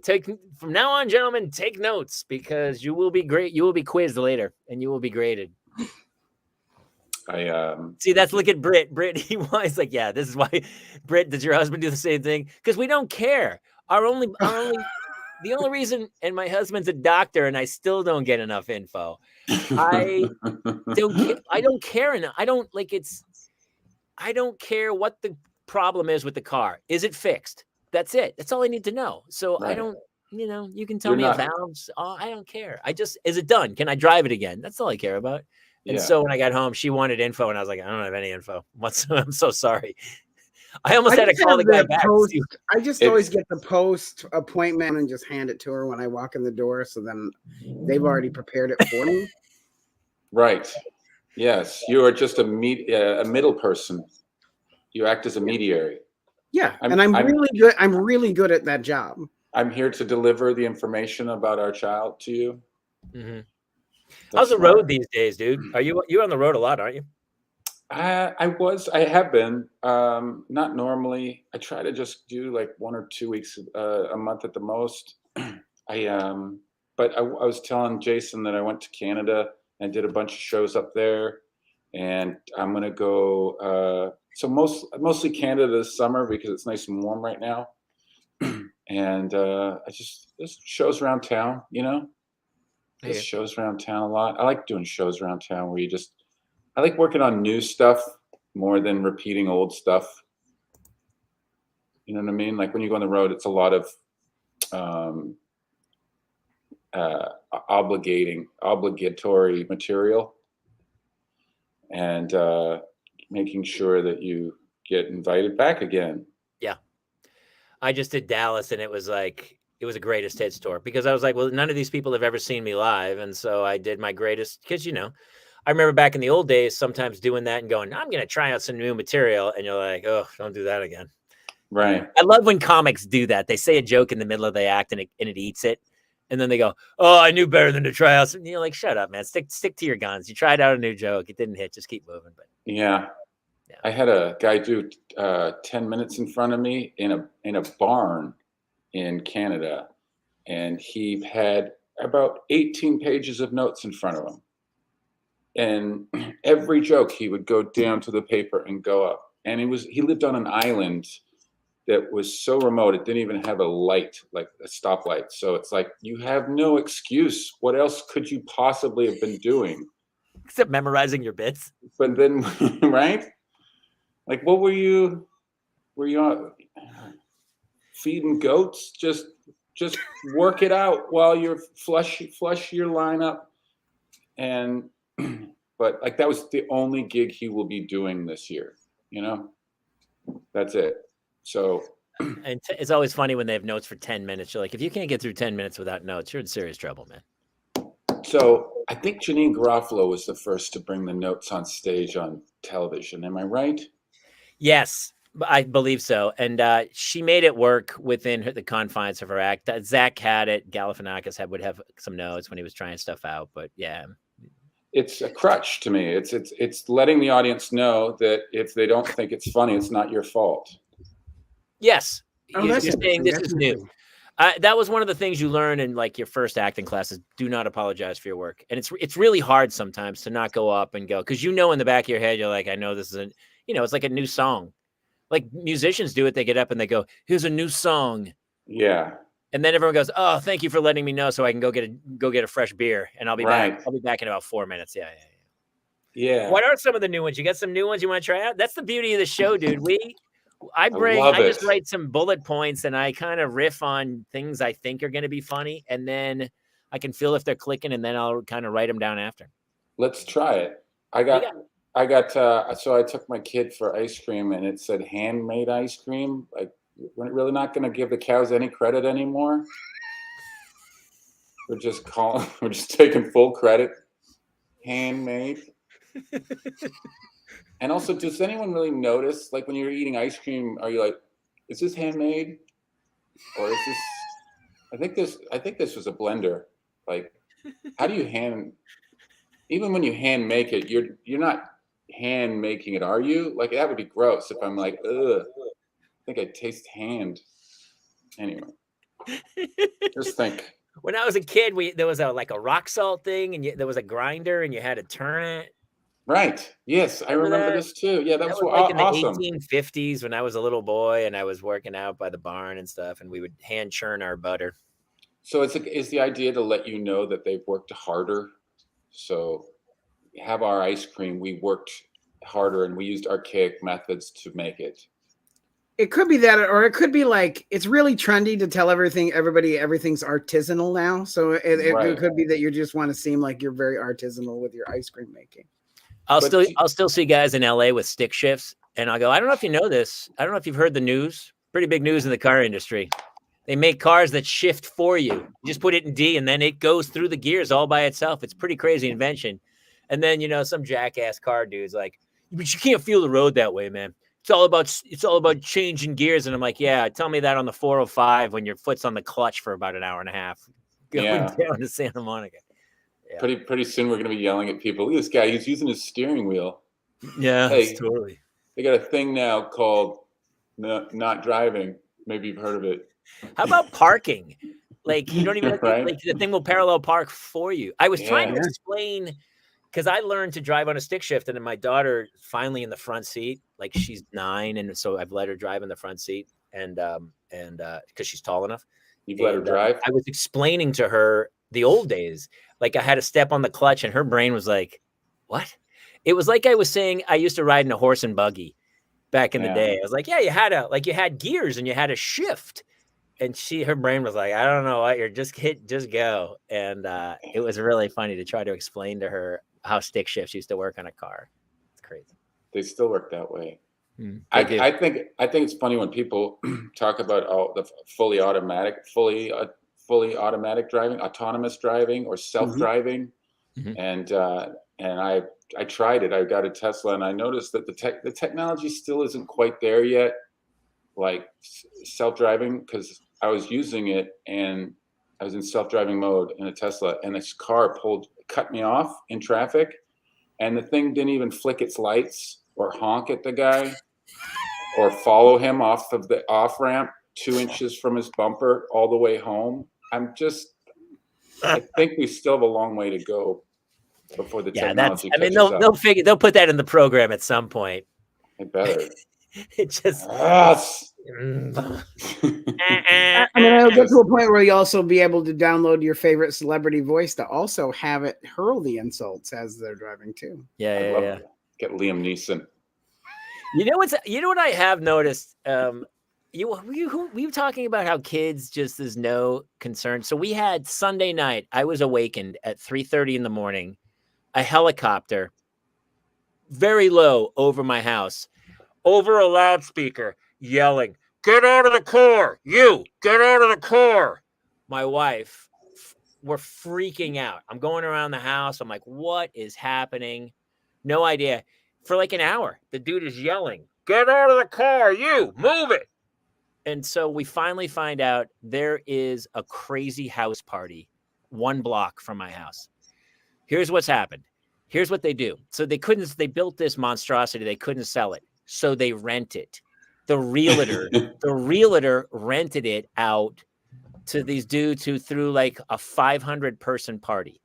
Speaker 1: from now on, gentlemen, take notes, because you will be great. You will be quizzed later, and you will be graded.
Speaker 2: See,
Speaker 1: look at Britt. He was like, yeah, this is why. Britt, does your husband do the same thing? Because we don't care. The only reason, and my husband's a doctor, and I still don't get enough info. I don't care enough. I don't care what the problem is with the car. Is it fixed? That's it. That's all I need to know. So right. I don't, you can tell me valves. I don't care. Is it done? Can I drive it again? That's all I care about. And so when I got home, she wanted info, and I was like, I don't have any info. I'm so sorry. I almost had to call the guy back.
Speaker 3: I just always get the post appointment and just hand it to her when I walk in the door. So then they've already prepared it for me.
Speaker 2: Right. Yes. You are just a middle person. You act as a mediary.
Speaker 3: Yeah. I'm really good. I'm really good at that job.
Speaker 2: I'm here to deliver the information about our child to you.
Speaker 1: Mm-hmm. How's the road these days, dude? You're on the road a lot, aren't you?
Speaker 2: I have been, not normally. I try to just do like 1 or 2 weeks a month at the most. But I was telling Jason that I went to Canada and did a bunch of shows up there, and I'm gonna go. So mostly Canada this summer because it's nice and warm right now, and there's shows around town. There's shows around town a lot. I like doing shows around town where I like working on new stuff more than repeating old stuff. You know what I mean? Like when you go on the road, it's a lot of obligatory material, and making sure that you get invited back again.
Speaker 1: Yeah. I just did Dallas, and it was a greatest hits tour, because I was like, well, none of these people have ever seen me live. And so I did my greatest, because, I remember back in the old days, sometimes doing that and going, I'm going to try out some new material. And you're like, oh, don't do that again.
Speaker 2: Right.
Speaker 1: I love when comics do that. They say a joke in the middle of the act, and it eats it. And then they go, oh, I knew better than to try out. And you're like, shut up, man. Stick to your guns. You tried out a new joke. It didn't hit. Just keep moving. But
Speaker 2: yeah. I had a guy do 10 minutes in front of me in a barn in Canada. And he had about 18 pages of notes in front of him. And every joke he would go down to the paper and go up. And he lived on an island that was so remote. It didn't even have a light, like a stoplight. So it's like, you have no excuse. What else could you possibly have been doing?
Speaker 1: Except memorizing your bits.
Speaker 2: But then, right? Like, what were you on? Feeding goats? Just work it out while you're flush your lineup. And, but like, that was the only gig he will be doing this year, you know? That's it. So,
Speaker 1: and it's always funny when they have notes for 10 minutes. You're like, if you can't get through 10 minutes without notes, you're in serious trouble, man.
Speaker 2: So I think Janine Garofalo was the first to bring the notes on stage on television. Am I right?
Speaker 1: Yes, I believe so. And she made it work within the confines of her act. Zach had it. Galifianakis would have some notes when he was trying stuff out. But yeah.
Speaker 2: It's a crutch to me. It's letting the audience know that if they don't think it's funny, it's not your fault.
Speaker 1: Yes.
Speaker 3: Oh,
Speaker 1: You're
Speaker 3: that's
Speaker 1: saying this
Speaker 3: that's
Speaker 1: is new. That was one of the things you learn in like your first acting classes. Do not apologize for your work. And it's really hard sometimes to not go up and go, because you know in the back of your head, you're like, I know this isn't, it's like a new song. Like musicians do it. They get up and they go, here's a new song.
Speaker 2: Yeah.
Speaker 1: And then everyone goes, oh, thank you for letting me know so I can go get a fresh beer. And I'll be back. I'll be back in about 4 minutes. Yeah. What are some of the new ones? You got some new ones you want to try out? That's the beauty of the show, dude. I just write some bullet points and I kind of riff on things I think are going to be funny. And then I can feel if they're clicking, and then I'll kind of write them down after.
Speaker 2: Let's try it. So I took my kid for ice cream and it said handmade ice cream. Like, we're really not going to give the cows any credit anymore. We're just taking full credit. Handmade. And also, does anyone really notice, like when you're eating ice cream, are you like, is this handmade? Or is this, I think this was a blender. Like, how do you even when you hand make it, you're not hand making it, are you? Like, that would be gross if I'm like, ugh, I think I taste hand. Anyway, just think.
Speaker 1: When I was a kid, there was a rock salt thing, and there was a grinder, and you had to turn it.
Speaker 2: Right. Yes, I remember this too. Yeah, that was like awesome.
Speaker 1: In the 1850s when I was a little boy and I was working out by the barn and stuff, and we would hand churn our butter.
Speaker 2: So is the idea to let you know that they've worked harder? So have our ice cream. We worked harder and we used archaic methods to make it.
Speaker 3: It could be that, or it could be like, it's really trendy to tell everything's artisanal now. So it could be that you just want to seem like you're very artisanal with your ice cream making.
Speaker 1: I'll still see guys in LA with stick shifts, and I'll go, I don't know if you know this. I don't know if you've heard the news. Pretty big news in the car industry. They make cars that shift for you. You just put it in D, and then it goes through the gears all by itself. It's pretty crazy invention. And then, some jackass car dude's like, but you can't feel the road that way, man. It's all about changing gears. And I'm like, yeah, tell me that on the 405 when your foot's on the clutch for about an hour and a half going down to Santa Monica. Yeah.
Speaker 2: Pretty soon we're going to be yelling at people. Look at this guy. He's using his steering wheel.
Speaker 1: Yeah, hey, totally.
Speaker 2: They got a thing now called not driving. Maybe you've heard of it.
Speaker 1: How about parking? Like, you don't even like the thing will parallel park for you. I was trying to explain, because I learned to drive on a stick shift, and then my daughter finally in the front seat. Like, she's 9, and so I've let her drive in the front seat, and because she's tall enough.
Speaker 2: You've let her drive?
Speaker 1: I was explaining to her the old days. Like, I had to step on the clutch, and her brain was like, what? It was like I was saying I used to ride in a horse and buggy back in the day. I was like, yeah, you had gears and you had a shift. And her brain was like, I don't know what, you're just go. And it was really funny to try to explain to her how stick shifts used to work on a car. It's crazy.
Speaker 2: They still work that way. I think it's funny when people talk about the fully automatic driving, autonomous driving, or self-driving. Mm-hmm. And I tried it. I got a Tesla, and I noticed that the technology still isn't quite there yet, like self-driving, because I was using it and I was in self-driving mode in a Tesla, and this car cut me off in traffic, and the thing didn't even flick its lights or honk at the guy or follow him off of the off-ramp 2 inches from his bumper all the way home. I think we still have a long way to go before the technology catches up.
Speaker 1: They'll put that in the program at some point.
Speaker 2: It better.
Speaker 1: It just
Speaker 3: I mean, it'll get to a point where you also be able to download your favorite celebrity voice to also have it hurl the insults as they're driving too.
Speaker 1: Yeah.
Speaker 2: Get Liam Neeson.
Speaker 1: You know what I have noticed? We were talking about how kids just there's no concern. So we had Sunday night. I was awakened at 3:30 in the morning. A helicopter, very low over my house, over a loudspeaker, yelling, "Get out of the car! You get out of the car!" My wife, we're freaking out. I'm going around the house. I'm like, what is happening? No idea. For like an hour, the dude is yelling, "Get out of the car! You move it!" And so we finally find out there is a crazy house party 1 block from my house. Here's what's happened. Here's what they do. So they built this monstrosity. They couldn't sell it. So they rent it. The realtor rented it out to these dudes who threw like a 500-person party.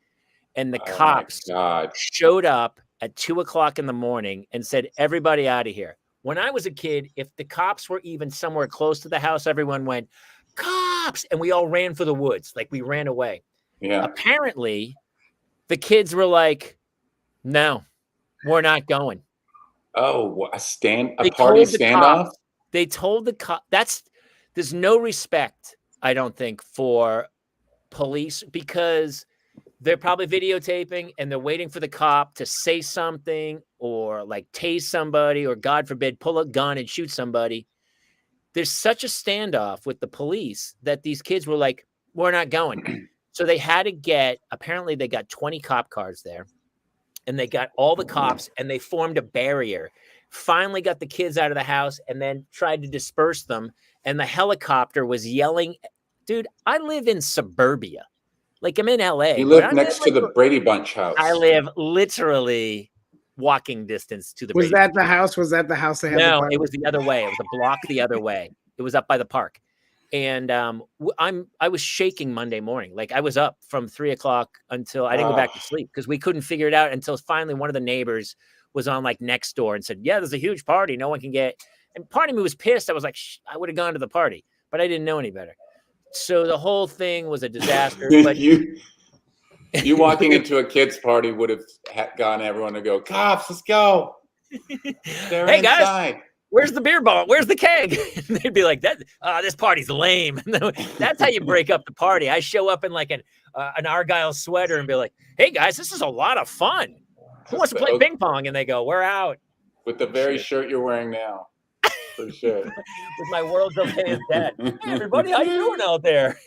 Speaker 1: And the cops showed up at 2:00 in the morning and said, "Everybody out of here." When I was a kid, if the cops were even somewhere close to the house, everyone went, "Cops!" And we all ran for the woods. Like we ran away.
Speaker 2: Yeah.
Speaker 1: Apparently, the kids were like, "No, we're not going."
Speaker 2: Oh, a party standoff?
Speaker 1: They told the cop there's no respect, I don't think, for police because they're probably videotaping and they're waiting for the cop to say something or like tase somebody or God forbid, pull a gun and shoot somebody. There's such a standoff with the police that these kids were like, "We're not going." So they had to apparently they got 20 cop cars there and they got all the cops and they formed a barrier, finally got the kids out of the house and then tried to disperse them. And the helicopter was yelling. Dude, I live in suburbia. Like I'm in LA.
Speaker 2: You live next to the Brady Bunch house.
Speaker 1: I live literally walking distance to the
Speaker 3: Was
Speaker 1: Brady
Speaker 3: that the house? Was that the house that had
Speaker 1: No, it was the other way. It was a block the other way. It was up by the park. And I was shaking Monday morning. Like I was up from 3:00 until I didn't go back to sleep because we couldn't figure it out until finally one of the neighbors was on like next door and said, "Yeah, there's a huge party. No one can get." And part of me was pissed. I was like, I would have gone to the party, but I didn't know any better. So the whole thing was a disaster. But
Speaker 2: you walking into a kid's party would have gotten everyone to go, "Cops, let's go." They're
Speaker 1: hey
Speaker 2: inside.
Speaker 1: Guys, where's the beer ball? Where's the keg? And they'd be like, this party's lame. That's how you break up the party. I show up in like an Argyle sweater and be like, "Hey guys, this is a lot of fun. Who wants to play ping pong?" And they go, "We're out."
Speaker 2: With the very shirt you're wearing now. For sure.
Speaker 1: With my "World's Okay is Dead." "Hey everybody, how you doing out there?"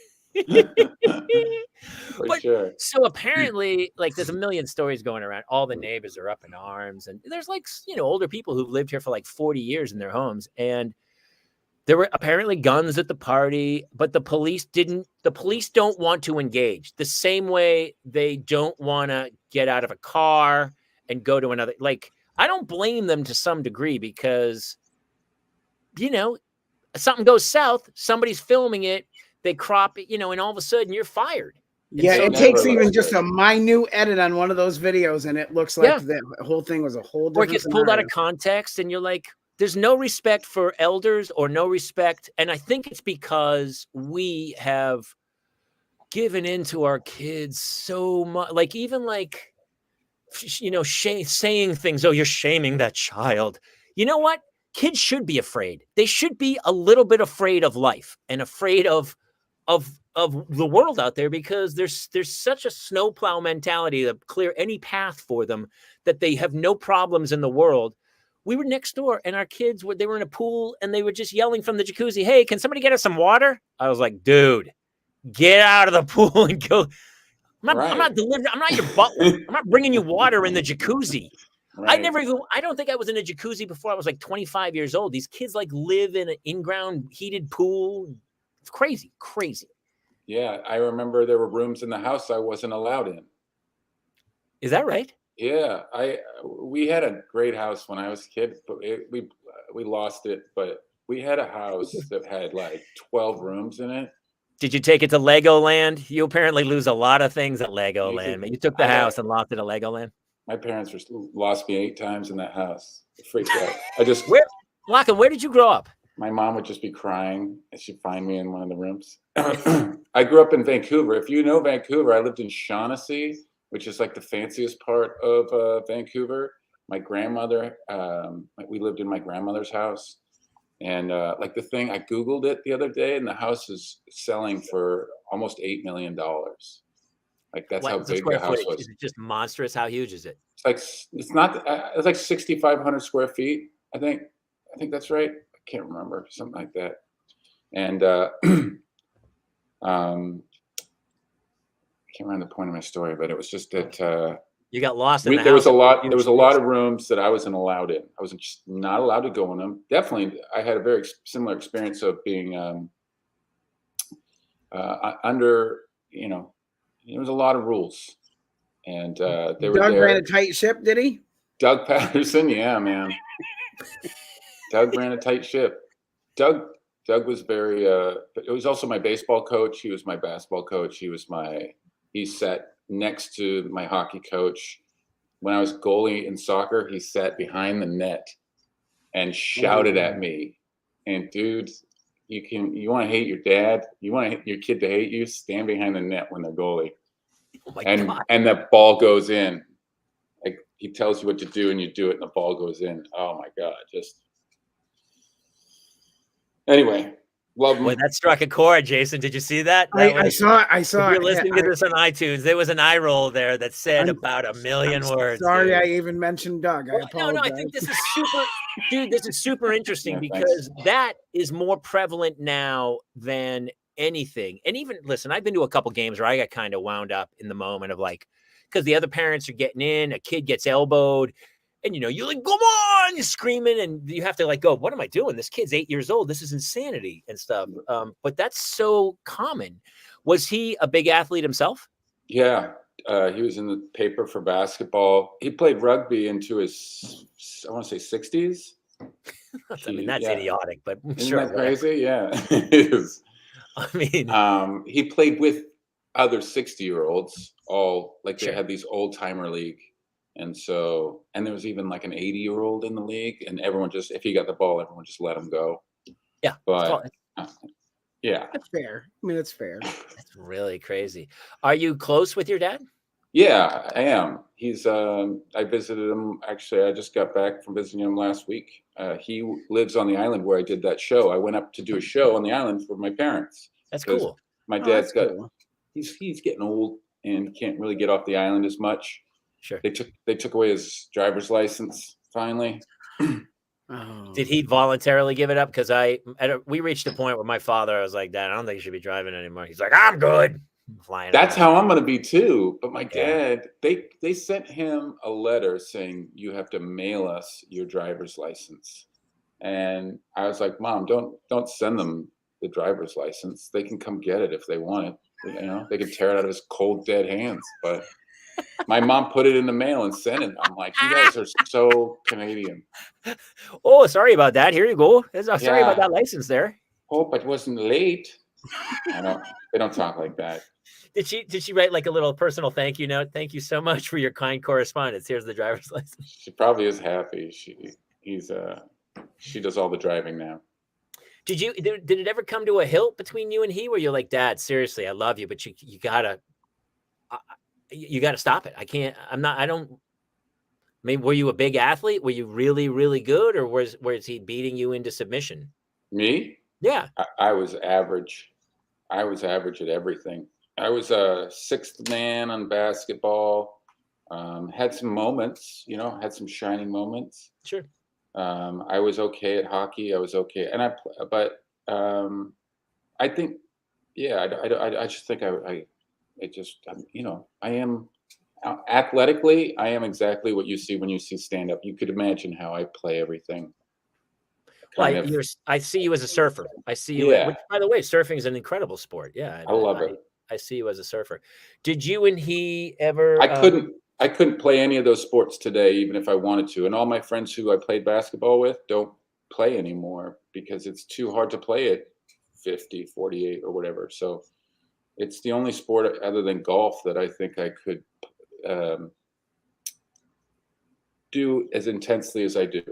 Speaker 2: For sure.
Speaker 1: So apparently, like, there's a million stories going around. All the neighbors are up in arms, and there's like, older people who've lived here for like 40 years in their homes, and there were apparently guns at the party, but the police don't want to engage the same way they don't want to get out of a car and go to another. Like, I don't blame them to some degree because, something goes south, somebody's filming it, they crop it, and all of a sudden you're fired.
Speaker 3: Yeah, it takes even just a minute edit on one of those videos, and it looks like the whole thing was a whole different.
Speaker 1: Or it gets pulled out of context, and you're like, there's no respect for elders or no respect. And I think it's because we have given into our kids so much, like even like, saying things. "Oh, you're shaming that child." You know what? Kids should be afraid. They should be a little bit afraid of life and afraid of the world out there because there's such a snowplow mentality to clear any path for them that they have no problems in the world. We were next door and our kids they were in a pool and they were just yelling from the jacuzzi, "Hey, can somebody get us some water?" I was like, dude, get out of the pool and go. I'm not delivering. I'm not your butler. I'm not bringing you water in the jacuzzi. Right. I don't think I was in a jacuzzi before I was like 25 years old. These kids like live in an in-ground heated pool. It's crazy.
Speaker 2: Yeah. I remember there were rooms in the house I wasn't allowed in.
Speaker 1: Is that right?
Speaker 2: Yeah. We had a great house when I was a kid, but we lost it. But we had a house that had like 12 rooms in it.
Speaker 1: Did you take it to Legoland? You apparently lose a lot of things at Legoland. But you took the house and lost it at Legoland?
Speaker 2: My parents lost me 8 times in that house. I freaked out.
Speaker 1: Lachlan, where did you grow up?
Speaker 2: my mom would just be crying and she'd find me in one of the rooms. I grew up in Vancouver. If you know Vancouver, I lived in Shaughnessy, which is like the fanciest part of Vancouver. My grandmother, we lived in my grandmother's house. And like the thing, I Googled it the other day, and the house is selling for almost $8 million. Like that's how
Speaker 1: What's the
Speaker 2: big the
Speaker 1: square
Speaker 2: house
Speaker 1: footage?
Speaker 2: was.
Speaker 1: Is it just monstrous? How huge is it?
Speaker 2: It's not. It's like 6,500 square feet. I think that's right. I can't remember, something like that. And I can't remember the point of my story, but it was just that
Speaker 1: You got lost in the
Speaker 2: there was
Speaker 1: house.
Speaker 2: There was a lot of rooms that I wasn't allowed in. I wasn't just not allowed to go in them. Definitely, I had a very similar experience of being under. There was a lot of rules, and they were
Speaker 3: Doug
Speaker 2: there.
Speaker 3: ran a tight ship, did he?
Speaker 2: Doug Patterson, yeah, man. Doug ran a tight ship. Doug was very. It was also my baseball coach. He was my basketball coach. He sat next to my hockey coach. When I was goalie in soccer, he sat behind the net and shouted at me. And dude, you want to hate your dad? You want your kid to hate you? Stand behind the net when they're goalie.
Speaker 1: Oh my God.
Speaker 2: And the ball goes in. Like he tells you what to do and you do it and the ball goes in. Oh my God. Anyway, love him.
Speaker 1: Boy, that struck a chord, Jason. Did you see that?
Speaker 3: I saw it.
Speaker 1: If you're listening to this on iTunes, there was an eye roll there that said about 1 million words.
Speaker 3: Sorry,
Speaker 1: dude.
Speaker 3: I even mentioned Doug. I apologize.
Speaker 1: No, I think this is super, dude. This is super interesting because that is more prevalent now than anything. And even listen, I've been to a couple games where I got kind of wound up in the moment of like, because the other parents are getting in, a kid gets elbowed, and you're like, come on, you're screaming, and you have to like go, what am I doing? This kid's 8 years old. This is insanity and stuff. But that's so common. Was he a big athlete himself?
Speaker 2: Yeah. He was in the paper for basketball. He played rugby into his, I want to say 60s.
Speaker 1: I mean, that's idiotic, but
Speaker 2: Isn't
Speaker 1: sure.
Speaker 2: that crazy? Yeah, it is.
Speaker 1: I mean,
Speaker 2: he played with other 60-year-olds, all like they
Speaker 1: Sure.
Speaker 2: had these old timer league. And there was even like an 80-year-old in the league, and everyone just, if he got the ball, everyone just let him go.
Speaker 1: Yeah.
Speaker 2: But yeah,
Speaker 3: that's fair. I mean, that's fair.
Speaker 1: That's really crazy. Are you close with your dad?
Speaker 2: Yeah, I am. He's I visited him. Actually, I just got back from visiting him last week. He lives on the island where I did that show. I went up to do a show on the island for my parents.
Speaker 1: That's cool.
Speaker 2: My dad's he's getting old and can't really get off the island as much.
Speaker 1: Sure.
Speaker 2: They took away his driver's license finally.
Speaker 1: Did he voluntarily give it up? Because we reached a point where my father, I was like, Dad, I don't think you should be driving anymore. He's like, I'm good. Flying.
Speaker 2: That's how I'm going to be too. But my dad, they sent him a letter saying you have to mail us your driver's license, and I was like, Mom, don't send them the driver's license. They can come get it if they want it. They can tear it out of his cold dead hands. But my mom put it in the mail and sent it. I'm like, you guys are so Canadian.
Speaker 1: Oh, sorry about that. Here you go. Sorry about that license there.
Speaker 2: Hope it wasn't late. They don't talk like that.
Speaker 1: Did she write like a little personal thank you note? Thank you so much for your kind correspondence. Here's the driver's license.
Speaker 2: She probably is happy. She does all the driving now.
Speaker 1: Did it ever come to a hilt between you and he where you're like, Dad, seriously, I love you, but you gotta stop it. I mean, were you a big athlete? Were you really, really good? Or was he beating you into submission?
Speaker 2: Me?
Speaker 1: Yeah.
Speaker 2: I was average. I was average at everything. I was a sixth man on basketball. Had some moments, had some shining moments.
Speaker 1: Sure.
Speaker 2: I was okay at hockey. I was okay. I think, I just think I am athletically, I am exactly what you see when you see stand up. You could imagine how I play everything.
Speaker 1: I see you as a surfer. I see you. Which, by the way, surfing is an incredible sport. Yeah,
Speaker 2: I love it.
Speaker 1: I see you as a surfer. Did you and he ever?
Speaker 2: I couldn't play any of those sports today, even if I wanted to. And all my friends who I played basketball with don't play anymore because it's too hard to play at 50, 48 or whatever. So it's the only sport other than golf that I think I could do as intensely as I do.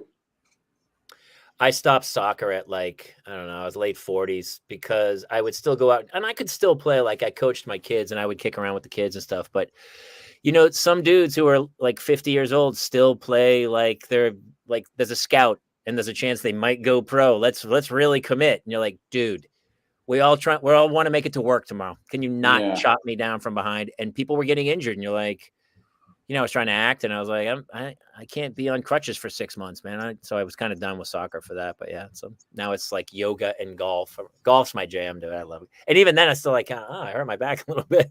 Speaker 1: I stopped soccer at like, I don't know, I was late 40s because I would still go out and I could still play. Like I coached my kids and I would kick around with the kids and stuff. But, some dudes who are like 50 years old still play like they're like there's a scout and there's a chance they might go pro. Let's really commit. And you're like, dude, we all want to make it to work tomorrow. Can you not
Speaker 2: Yeah.
Speaker 1: chop me down from behind? And people were getting injured. And you're like, I was trying to act and I was like, I can't be on crutches for 6 months, man. So I was kind of done with soccer for that. But yeah, so now it's like yoga and golf. Golf's my jam, dude. I love it. And even then I still like, I hurt my back a little bit.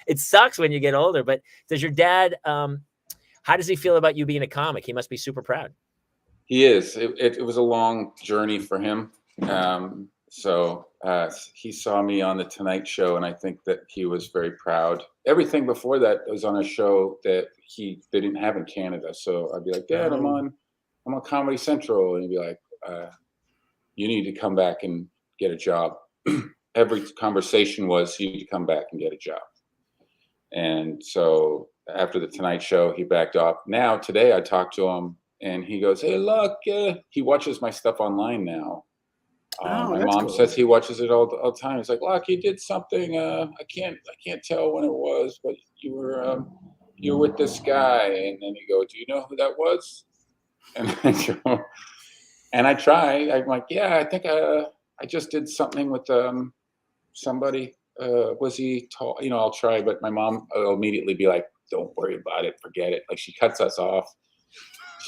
Speaker 1: It sucks when you get older, but does your dad, how does he feel about you being a comic? He must be super proud.
Speaker 2: He is. It was a long journey for him. So he saw me on the Tonight Show, and I think that he was very proud. Everything before that was on a show that they didn't have in Canada. So I'd be like, Dad, I'm on Comedy Central, and he'd be like, you need to come back and get a job. Every conversation was, you need to come back and get a job. And so after the Tonight Show, he backed off. Now today, I talked to him, and he goes, "Hey, look," he watches my stuff online now. My mom says he watches it all the time. He's like, "Look, you did something. I can't tell when it was, but you were with this guy." And then he goes, "Do you know who that was?" And I try. I'm like, "Yeah, I think I just did something with somebody. Was he tall? I'll try." But my mom will immediately be like, "Don't worry about it. Forget it." Like she cuts us off.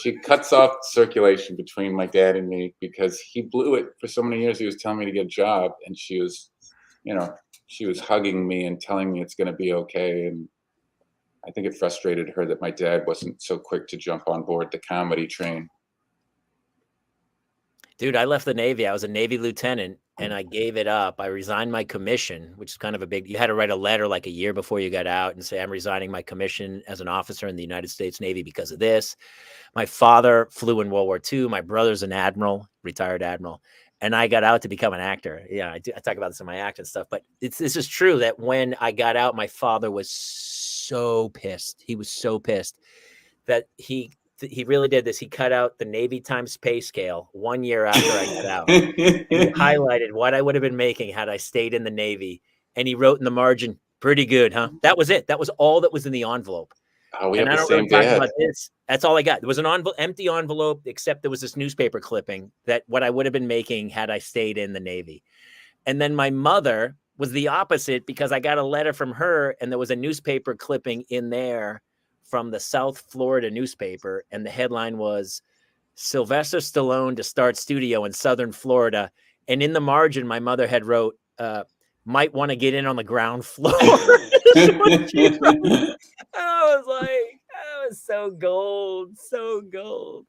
Speaker 2: She cuts off circulation between my dad and me because he blew it for so many years. He was telling me to get a job, and she was hugging me and telling me it's going to be okay. And I think it frustrated her that my dad wasn't so quick to jump on board the comedy train.
Speaker 1: Dude, I left the Navy. I was a Navy lieutenant and I gave it up. I resigned my commission, which is kind of you had to write a letter like a year before you got out and say, I'm resigning my commission as an officer in the United States Navy because of this. My father flew in World War II. My brother's an admiral, retired admiral. And I got out to become an actor. Yeah, I talk about this in my act and stuff. But this is true that when I got out, my father was so pissed. He was so pissed that he really did this. He cut out the Navy times pay scale 1 year after I got out. And he highlighted what I would have been making had I stayed in the Navy. And he wrote in the margin, pretty good, huh? That was it. That was all that was in the envelope.
Speaker 2: Oh, we
Speaker 1: and
Speaker 2: have
Speaker 1: I
Speaker 2: the
Speaker 1: don't
Speaker 2: same
Speaker 1: really talk
Speaker 2: dad.
Speaker 1: about this. That's all I got. There was an empty envelope, except there was this newspaper clipping that what I would have been making had I stayed in the Navy. And then my mother was the opposite because I got a letter from her and there was a newspaper clipping in there from the South Florida newspaper. And the headline was Sylvester Stallone to start studio in Southern Florida. And in the margin, my mother had wrote, might want to get in on the ground floor. I was like, that was so gold, so gold.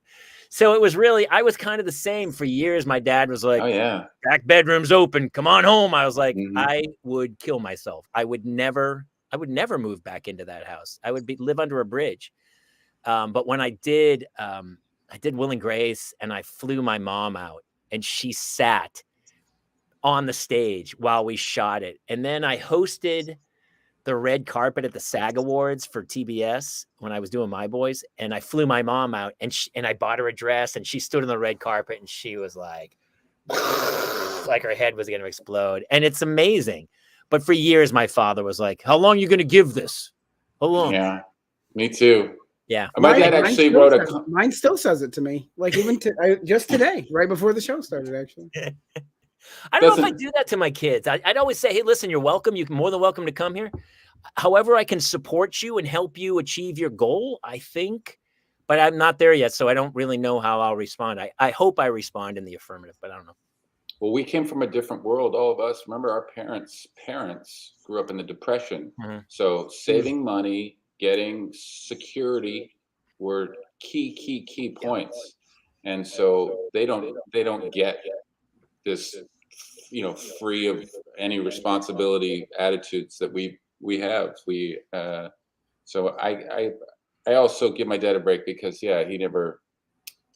Speaker 1: So it was really, I was kind of the same for years. My dad was like,
Speaker 2: oh yeah,
Speaker 1: back bedroom's open. Come on home. I was like, I would kill myself. I would never move back into that house. I would live under a bridge. But when I did Will and Grace and I flew my mom out and she sat on the stage while we shot it. And then I hosted the red carpet at the SAG Awards for TBS when I was doing My Boys. And I flew my mom out and I bought her a dress and she stood on the red carpet and she was like her head was going to explode. And it's amazing. But for years, my father was like, how long are you going to give this? How long?
Speaker 2: Yeah, me too.
Speaker 1: Yeah.
Speaker 2: My dad actually wrote
Speaker 3: mine still says it to me. Like even just today, right before the show started, actually.
Speaker 1: I don't know if I do that to my kids. I'd always say, hey, listen, you're welcome. You're more than welcome to come here. However, I can support you and help you achieve your goal, I think. But I'm not there yet, so I don't really know how I'll respond. I hope I respond in the affirmative, but I don't know.
Speaker 2: Well, we came from a different world, all of us. Remember, our parents grew up in the Depression. So saving money, getting security were key points. And so they don't get this, free of any responsibility attitudes that we have. So I also give my dad a break because he never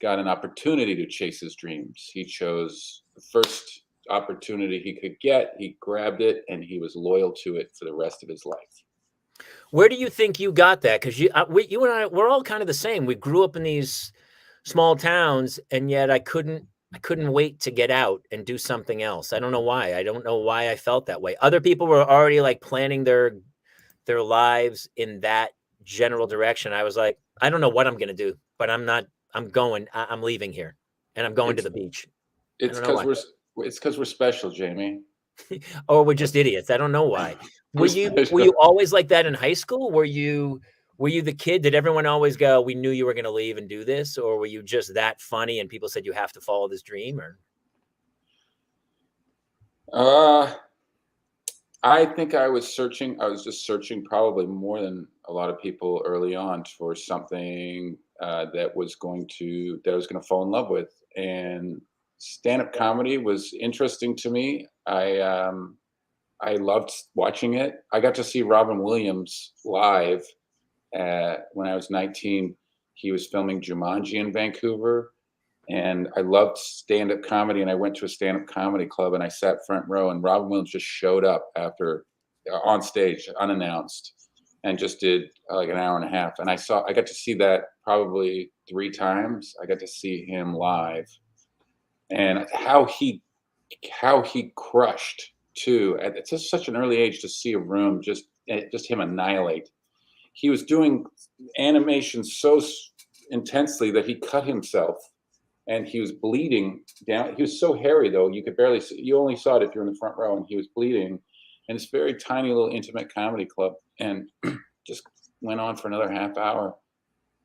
Speaker 2: got an opportunity to chase his dreams. He chose the first opportunity he could get. He grabbed it and he was loyal to it for the rest of his life.
Speaker 1: Where do you think you got that? Because you and I, we're all kind of the same. We grew up in these small towns, and yet I couldn't I couldn't wait to get out and do something else. I don't know why. I don't know why I felt that way. Other people were already like planning their lives in that general direction. I was like, I don't know what I'm going to do, but I'm not, I'm going, I'm leaving here and I'm going to
Speaker 2: It's
Speaker 1: the beach. I
Speaker 2: it's
Speaker 1: don't know
Speaker 2: because
Speaker 1: why.
Speaker 2: we're special, Jamie.
Speaker 1: Or we're just idiots. I don't know why.
Speaker 2: We're
Speaker 1: Were you
Speaker 2: special.
Speaker 1: always like that in high school? Were you the kid? Did everyone always go, we knew you were going to leave and do this? Or were you just that funny and people said you have to follow this dream? Or
Speaker 2: Uh, I think I was searching. I was just searching, probably more than a lot of people early on, for something that I was going to fall in love with. And stand-up comedy was interesting to me. I loved watching it. I got to see Robin Williams live when I was 19. He was filming Jumanji in Vancouver, and I loved stand-up comedy. And I went to a stand-up comedy club, and I sat front row. And Robin Williams just showed up after on stage unannounced, and just did like an hour and a half. And I got to see that probably 3 times. I got to see him live, and how he crushed too at just such an early age, to see a room just him annihilate. He was doing animation so intensely that he cut himself, and he was bleeding down. He was so hairy, though, you could barely see. You only saw it if you're in the front row, and he was bleeding. And it's very tiny little intimate comedy club, and just went on for another half hour,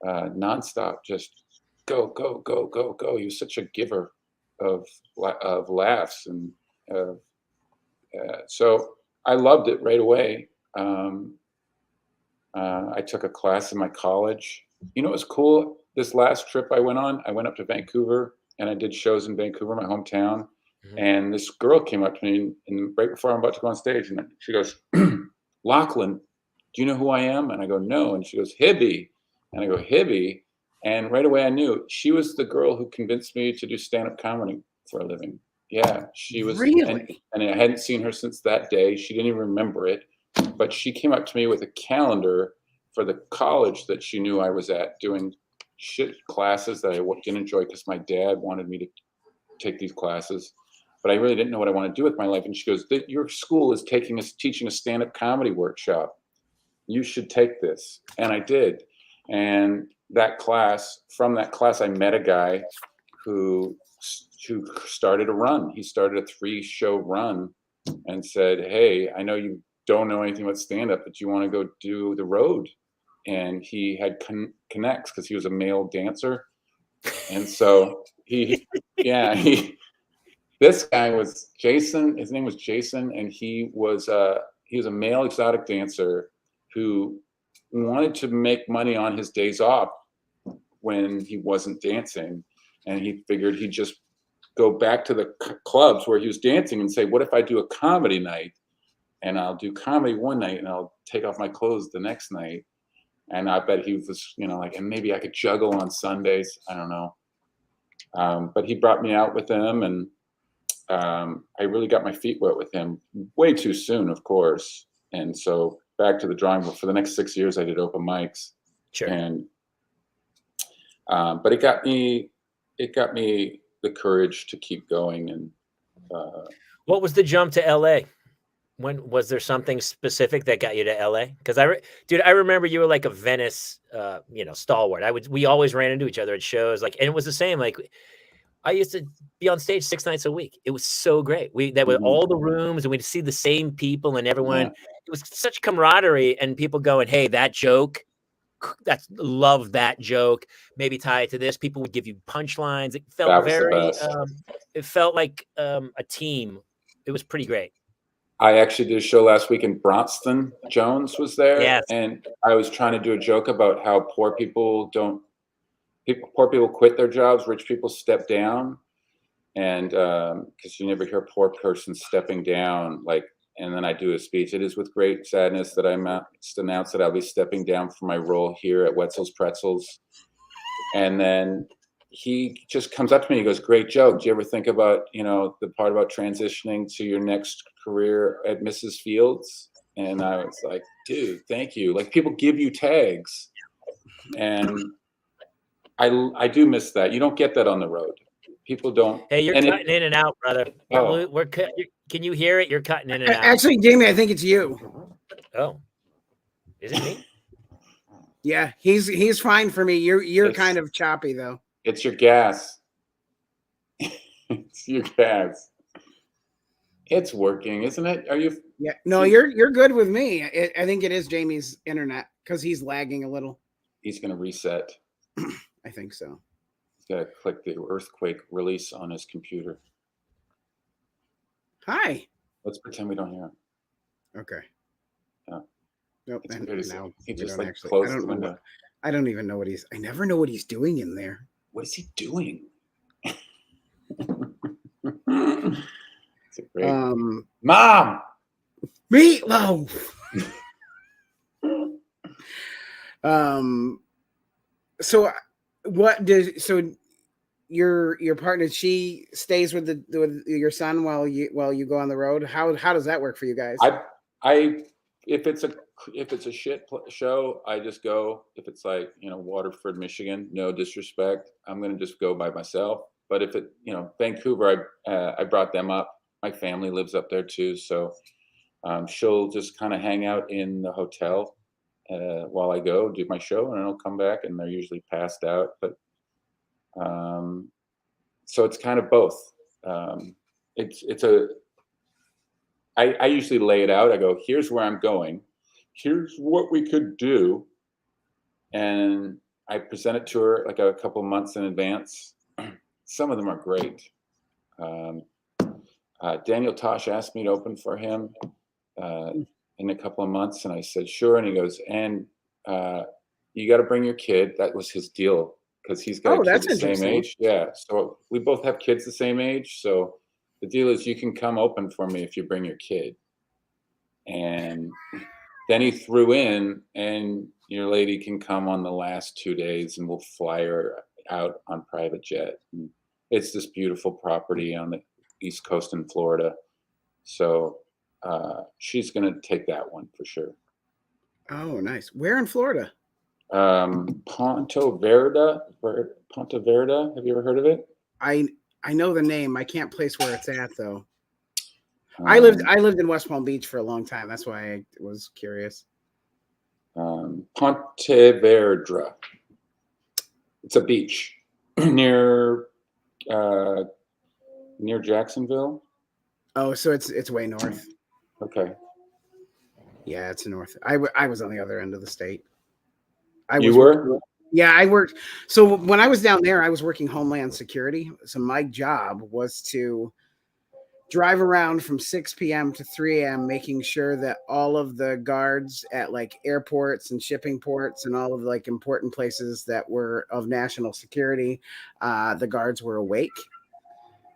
Speaker 2: nonstop. Just go, go, go, go, go. He was such a giver of laughs, and so I loved it right away. I took a class in my college. You know, it was cool. This last trip I went on, I went up to Vancouver, and I did shows in Vancouver, my hometown.
Speaker 1: Mhm.
Speaker 2: And this girl came up to me, and right before I'm about to go on stage, and she goes, Lachlan, do you know who I am? And I go, no. And she goes, Hibby. And I go, Hibby. And right away I knew she was the girl who convinced me to do stand-up comedy for a living. Yeah, she was.
Speaker 3: Really?
Speaker 2: And I hadn't seen her since that day. She didn't even remember it. But she came up to me with a calendar for the college that she knew I was at, doing shit classes that I didn't enjoy because my dad wanted me to take these classes. But I really didn't know what I wanted to do with my life. And she goes, your school is teaching a stand-up comedy workshop. You should take this. And I did. And from that class, I met a guy who started a run. He started a 3-show run and said, hey, I know you don't know anything about stand-up, but you want to go do the road. And he had connects because he was a male dancer. And so this guy was Jason. His name was Jason, and he was a male exotic dancer who wanted to make money on his days off when he wasn't dancing, and he figured he'd just go back to the clubs where he was dancing and say, what if I do a comedy night, and I'll do comedy one night and I'll take off my clothes the next night. And I bet he was, like, and maybe I could juggle on Sundays. I don't know. But he brought me out with him, and I really got my feet wet with him way too soon, of course. And so back to the drawing board. For the next 6 years, I did open mics.
Speaker 1: Sure.
Speaker 2: And but it got me the courage to keep going. And
Speaker 1: What was the jump to LA? When was there something specific that got you to LA? Because I remember you were like a Venice, stalwart. We always ran into each other at shows, like, and it was the same. Like, I used to be on stage 6 nights a week. It was so great. That were all the rooms, and we'd see the same people and everyone.
Speaker 2: Yeah.
Speaker 1: It was such camaraderie, and people going, "Hey, that joke, love that joke. Maybe tie it to this." People would give you punchlines. It felt
Speaker 2: That was the
Speaker 1: very.
Speaker 2: best.
Speaker 1: It felt like a team. It was pretty great.
Speaker 2: I actually did a show last week in Bronxton. Jones was there,
Speaker 1: Yes.
Speaker 2: and I was trying to do a joke about how poor people quit their jobs, rich people step down, and because you never hear a poor person stepping down. And then I do a speech. It is with great sadness that I must announce that I'll be stepping down from my role here at Wetzel's Pretzels. And then he just comes up to me. He goes, "Great joke. Do you ever think about, the part about transitioning to your next career at Mrs. Fields?" And I was like, "Dude, thank you." Like, people give you tags, and I do miss that. You don't get that on the road. people don't.
Speaker 1: Hey, you're
Speaker 2: And
Speaker 1: cutting in and out, brother.
Speaker 2: Oh.
Speaker 1: Can you hear it? You're cutting in and out.
Speaker 3: Actually, Jamie, I think it's you.
Speaker 1: Oh, is it me?
Speaker 3: Yeah, he's fine for me. You're kind of choppy though.
Speaker 2: It's your gas. It's your gas. It's working, isn't it? Are you?
Speaker 3: Yeah, no, you're good with me. I think it is Jamie's internet because he's lagging a little.
Speaker 2: He's going to reset.
Speaker 3: I think so.
Speaker 2: He's got to click the earthquake release on his computer.
Speaker 3: Hi.
Speaker 2: Let's pretend we don't hear him.
Speaker 3: Okay.
Speaker 2: Yeah.
Speaker 3: Nope.
Speaker 2: It's
Speaker 3: And
Speaker 2: weird,
Speaker 3: now
Speaker 2: he just
Speaker 3: don't
Speaker 2: like
Speaker 3: actually,
Speaker 2: closed the window.
Speaker 3: I don't even know what he's. I never know what he's doing in there.
Speaker 2: What is he doing? It's a great. Mom.
Speaker 3: Meatloaf. So what does your partner, she stays with with your son while you go on the road? How does that work for you guys?
Speaker 2: I if it's a shit show, I just go. If it's like, Waterford, Michigan, no disrespect, I'm gonna just go by myself. But if it, Vancouver, I brought them up. My family lives up there too, so she'll just kind of hang out in the hotel while I go do my show, and I'll come back, and they're usually passed out. But so it's kind of both. I usually lay it out. I go, here's where I'm going. Here's what we could do. And I present it to her like a couple months in advance. Some of them are great. Daniel Tosh asked me to open for him in a couple of months. And I said, sure. And he goes, and you got to bring your kid. That was his deal because he's got a kid the same age. Yeah. So we both have kids the same age. So the deal is you can come open for me if you bring your kid. And then he threw in, and your lady can come on the last 2 days, and we'll fly her out on private jet. And it's this beautiful property on the East Coast in Florida. So she's going to take that one for sure.
Speaker 3: Oh, nice. Where in Florida?
Speaker 2: Ponte Verda. Have you ever heard of it?
Speaker 3: I know the name. I can't place where it's at though. I lived in West Palm Beach for a long time. That's why I was curious.
Speaker 2: Ponte Vedra. It's a beach near Jacksonville.
Speaker 3: Oh, so it's way north.
Speaker 2: Okay.
Speaker 3: Yeah, it's north. I was on the other end of the state.
Speaker 2: You were?
Speaker 3: Yeah, I worked. So when I was down there, I was working Homeland Security. So my job was to drive around from 6 p.m. to 3 a.m., making sure that all of the guards at like airports and shipping ports and all of like important places that were of national security, the guards were awake.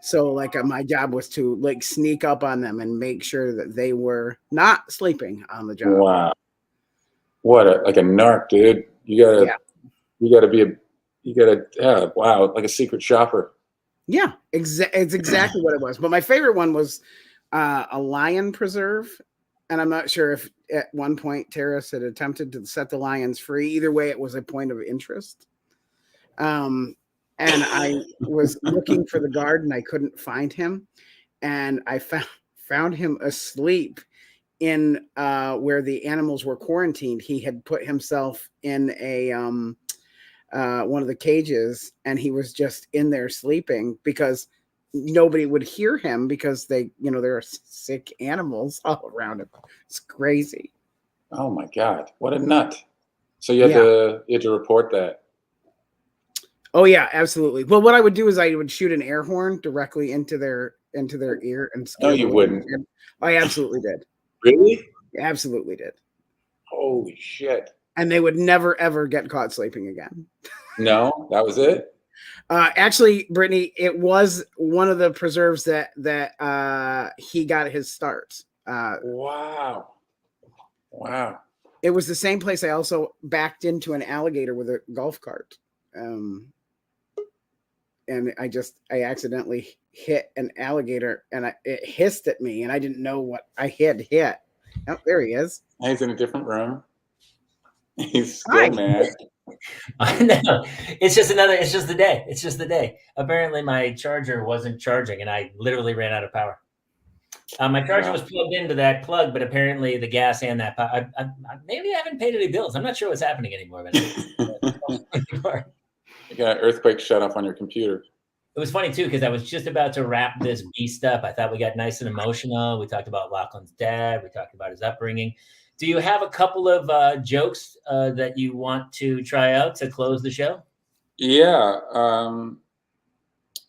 Speaker 3: So like my job was to like sneak up on them and make sure that they were not sleeping on the job.
Speaker 2: Wow. What like a narc, dude. Wow, like a secret shopper.
Speaker 3: Yeah, it's exactly what it was. But my favorite one was a lion preserve. And I'm not sure if at one point terrorists had attempted to set the lions free. Either way, it was a point of interest. And I was looking for the guard and I couldn't find him. And I found him asleep in where the animals were quarantined. He had put himself in a one of the cages, and he was just in there sleeping because nobody would hear him because there are sick animals all around him. It's crazy.
Speaker 2: Oh my God, what a nut! So you had to report that.
Speaker 3: Oh yeah, absolutely. Well, what I would do is I would shoot an air horn directly into their ear and scare
Speaker 2: No, you wouldn't.
Speaker 3: I absolutely did.
Speaker 2: Really?
Speaker 3: Absolutely did.
Speaker 2: Holy shit.
Speaker 3: And they would never, ever get caught sleeping again.
Speaker 2: No, that was it?
Speaker 3: Actually, Brittany, it was one of the preserves that he got his start.
Speaker 2: Wow.
Speaker 3: It was the same place I also backed into an alligator with a golf cart. And I accidentally hit an alligator, and it hissed at me, and I didn't know what I had hit. Oh, there he is.
Speaker 2: He's in a different room. He's still mad.
Speaker 1: No, it's just another. It's just the day. It's just the day. Apparently, my charger wasn't charging, and I literally ran out of power. My charger was plugged into that plug, but apparently the gas and that power. Maybe I haven't paid any bills. I'm not sure what's happening anymore. But
Speaker 2: You got an earthquake shut off on your computer.
Speaker 1: it was funny too because I was just about to wrap this beast up. I thought we got nice and emotional. We talked about Lachlan's dad. We talked about his upbringing. Do you have a couple of jokes that you want to try out to close the show?
Speaker 2: Yeah.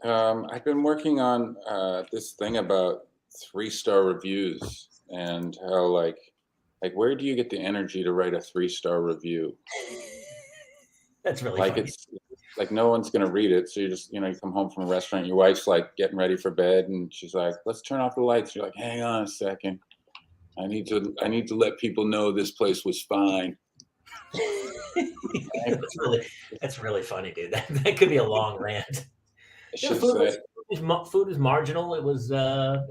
Speaker 2: I've been working on this thing about 3-star reviews and how like where do you get the energy to write a 3-star review?
Speaker 1: That's really
Speaker 2: like
Speaker 1: funny.
Speaker 2: It's like no one's gonna read it, so you just you come home from a restaurant, your wife's like getting ready for bed, and she's like, "Let's turn off the lights." You're like, "Hang on a second, I need to let people know this place was fine."
Speaker 1: That's really funny, dude. That could be a long rant. Yeah, food was marginal. It was yeah.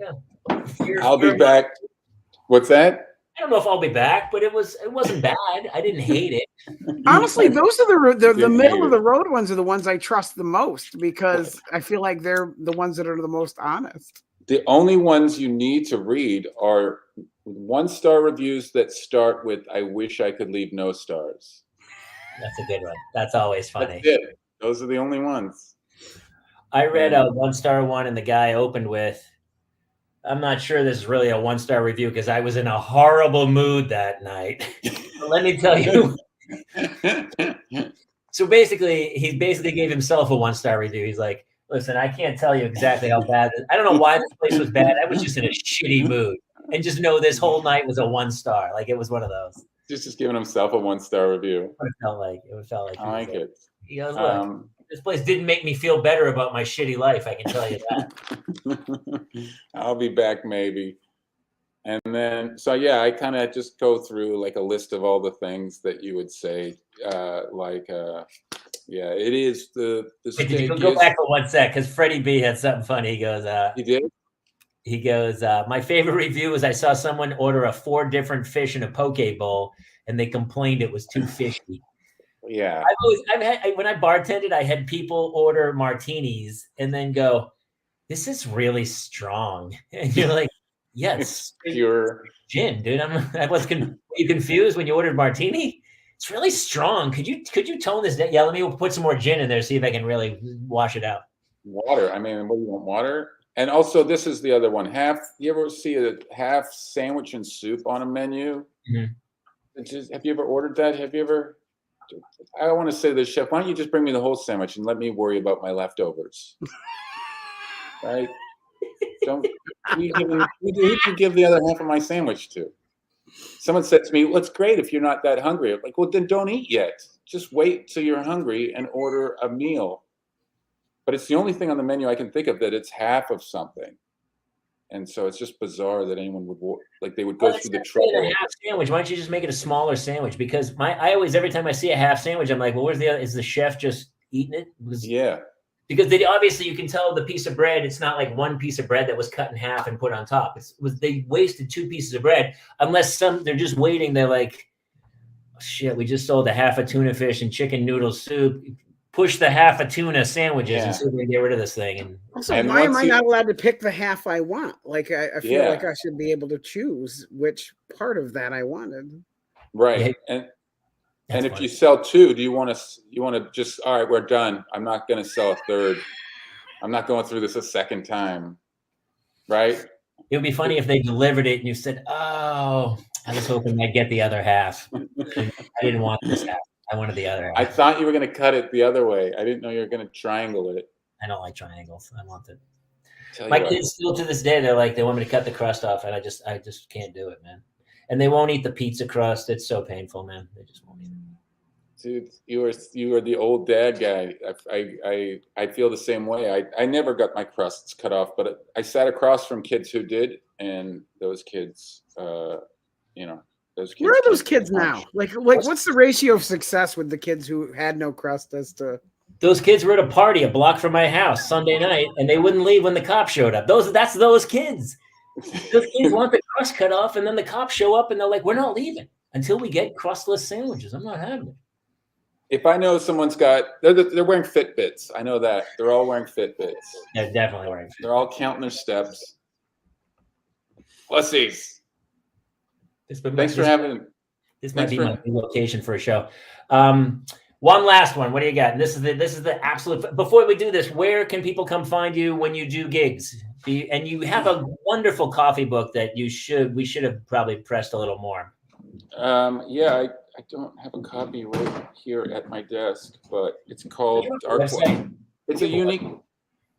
Speaker 2: I'll be back. What's that?
Speaker 1: I don't know if I'll be back, but it wasn't bad. I didn't hate it.
Speaker 3: Honestly, those are the middle of the road ones are the ones I trust the most because I feel like they're the ones that are the most honest.
Speaker 2: The only ones you need to read are 1-star reviews that start with "I wish I could leave no stars."
Speaker 1: That's a good one. That's always funny.
Speaker 2: That's it. Those are the only ones.
Speaker 1: I read a 1-star one, and the guy opened with, "I'm not sure this is really a 1-star review because I was in a horrible mood that night." So let me tell you. So basically, he gave himself a 1-star review. He's like, "Listen, I can't tell you exactly how bad. I don't know why this place was bad. I was just in a shitty mood, and just know this whole night was a 1-star. Like it was one of those."
Speaker 2: Just giving himself a 1-star review.
Speaker 1: It felt like.
Speaker 2: I like it.
Speaker 1: He goes, "Look, this place didn't make me feel better about my shitty life. I can tell you
Speaker 2: that." I'll be back maybe. And then, so yeah, I kind of just go through like a list of all the things that you would say, yeah, it is the
Speaker 1: Wait, did you go back for 1 sec? Because Freddie B had something funny. He goes,
Speaker 2: he did?
Speaker 1: He goes, "My favorite review is I saw someone order 4 different fish in a poke bowl, and they complained it was too fishy."
Speaker 2: Yeah.
Speaker 1: When I bartended, I had people order martinis and then go, "This is really strong." And you're like, "Yeah, it's
Speaker 2: pure
Speaker 1: gin, dude." Were you confused when you ordered martini? It's really strong. Could you tone this down? Yeah, let me put some more gin in there, see if I can really wash it out.
Speaker 2: Water. I mean, what do you want? Water? And also, this is the other one. You ever see a half sandwich and soup on a menu? Mm-hmm. Have you ever ordered that? Have you ever? I want to say to the chef, why don't you just bring me the whole sandwich and let me worry about my leftovers? Right? Who do you give the other half of my sandwich to? Someone said to me, "Well, it's great if you're not that hungry." I'm like, well, then don't eat yet. Just wait till you're hungry and order a meal. But it's the only thing on the menu I can think of that it's half of something. And so it's just bizarre that anyone would they would go through the trouble.
Speaker 1: A half sandwich. Why don't you just make it a smaller sandwich? Because I always, every time I see a half sandwich, I'm like, well, where's the other? Is the chef just eating it?
Speaker 2: Yeah.
Speaker 1: Because obviously you can tell the piece of bread. It's not like one piece of bread that was cut in half and put on top. They wasted 2 pieces of bread. Unless they're just waiting. They're like, oh, shit, we just sold a half a tuna fish and chicken noodle soup. Push the half a tuna sandwiches and see if we get rid of this thing. And
Speaker 3: also, why am I not allowed to pick the half I want? Like I feel like I should be able to choose which part of that I wanted.
Speaker 2: Right.
Speaker 1: Yeah.
Speaker 2: And if you sell 2, do you want to just, all right, we're done. I'm not going to sell a third. I'm not going through this a second time. Right?
Speaker 1: It would be funny if they delivered it and you said, "Oh, I was hoping I'd get the other half. I didn't want this half. I wanted the other half."
Speaker 2: I thought you were going to cut it the other way. I didn't know you were going to triangle it.
Speaker 1: I don't like triangles. I want it. My kids still to this day, they're like, they want me to cut the crust off, and I just can't do it, man. And they won't eat the pizza crust. It's so painful, man. They just won't eat it.
Speaker 2: Dude, you are the old dad guy. I feel the same way. I never got my crusts cut off, but I sat across from kids who did, and those kids, those kids.
Speaker 3: Where are those kids now? Like what's the ratio of success with the kids who had no crust as to?
Speaker 1: Those kids were at a party a block from my house Sunday night, and they wouldn't leave when the cops showed up. That's those kids. Those kids want the crust cut off, and then the cops show up, and they're like, "We're not leaving until we get crustless sandwiches." I'm not having it.
Speaker 2: If I know someone's got, they're wearing Fitbits. I know that they're all wearing Fitbits.
Speaker 1: They're definitely wearing.
Speaker 2: They're all counting their steps. Pussies. Thanks for having.
Speaker 1: This might be my new location for a show. One last one. What do you got? This is the absolute. Before we do this, where can people come find you when you do gigs? And you have a wonderful coffee book that we should have probably pressed a little more.
Speaker 2: Yeah, I don't have a copy right here at my desk, but it's called Dark. It's a unique.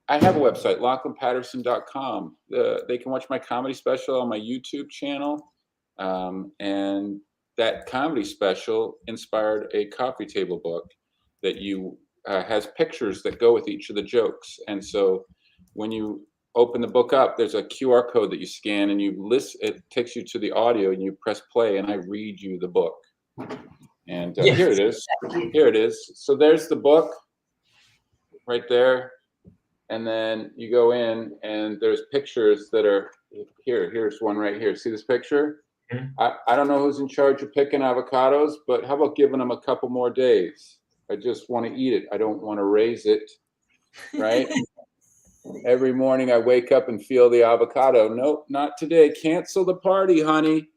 Speaker 2: I have a website, LachlanPatterson.com. They can watch my comedy special on my YouTube channel, and that comedy special inspired a coffee table book that has pictures that go with each of the jokes. And so when you open the book up, there's a QR code that you scan and you listen. It takes you to the audio and you press play and I read you the book. And yes, here it is. Here it is. So there's the book right there. And then you go in and there's pictures that are here. Here's one right here. See this picture? I don't know who's in charge of picking avocados, but how about giving them a couple more days? I just want to eat it. I don't want to raise it, right? Every morning I wake up and feel the avocado. Nope, not today. Cancel the party, honey.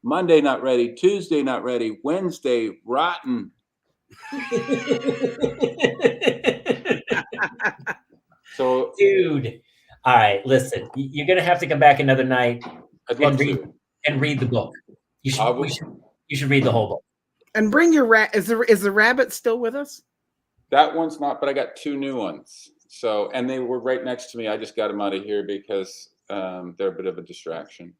Speaker 2: Monday, not ready. Tuesday, not ready. Wednesday, rotten. So,
Speaker 1: dude, all right, listen, you're going to have to come back another night.
Speaker 2: I'd love to.
Speaker 1: And read the book. You should read the whole book.
Speaker 3: And bring your rat. Is the rabbit still with us?
Speaker 2: That one's not, but I got 2 new ones. So, and they were right next to me. I just got them out of here because they're a bit of a distraction.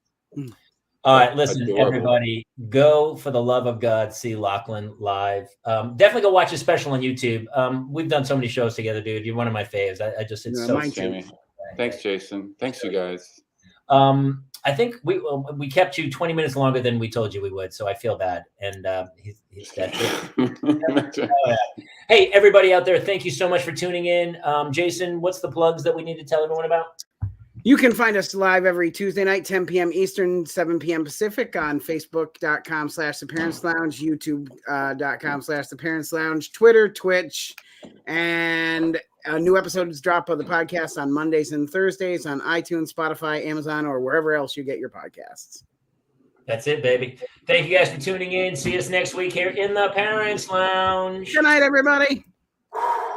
Speaker 1: All right, listen, everybody, go for the love of God, see Lachlan live. Definitely go watch his special on YouTube. We've done so many shows together, dude. You're one of my faves. It's so
Speaker 2: Sammy. Thanks, Jason. Thanks, you guys.
Speaker 1: I think we kept you 20 minutes longer than we told you we would, so I feel bad. And he's dead. Hey, everybody out there, thank you so much for tuning in. Jason, what's the plugs that we need to tell everyone about?
Speaker 3: You can find us live every Tuesday night, 10 p.m. Eastern, 7 p.m. Pacific on Facebook.com/The Parents Lounge, YouTube.com/The Parents Lounge, Twitter, Twitch, and new episodes drop of the podcast on Mondays and Thursdays on iTunes, Spotify, Amazon, or wherever else you get your podcasts.
Speaker 1: That's it, baby. Thank you guys for tuning in. See us next week here in the Parents Lounge.
Speaker 3: Good night, everybody.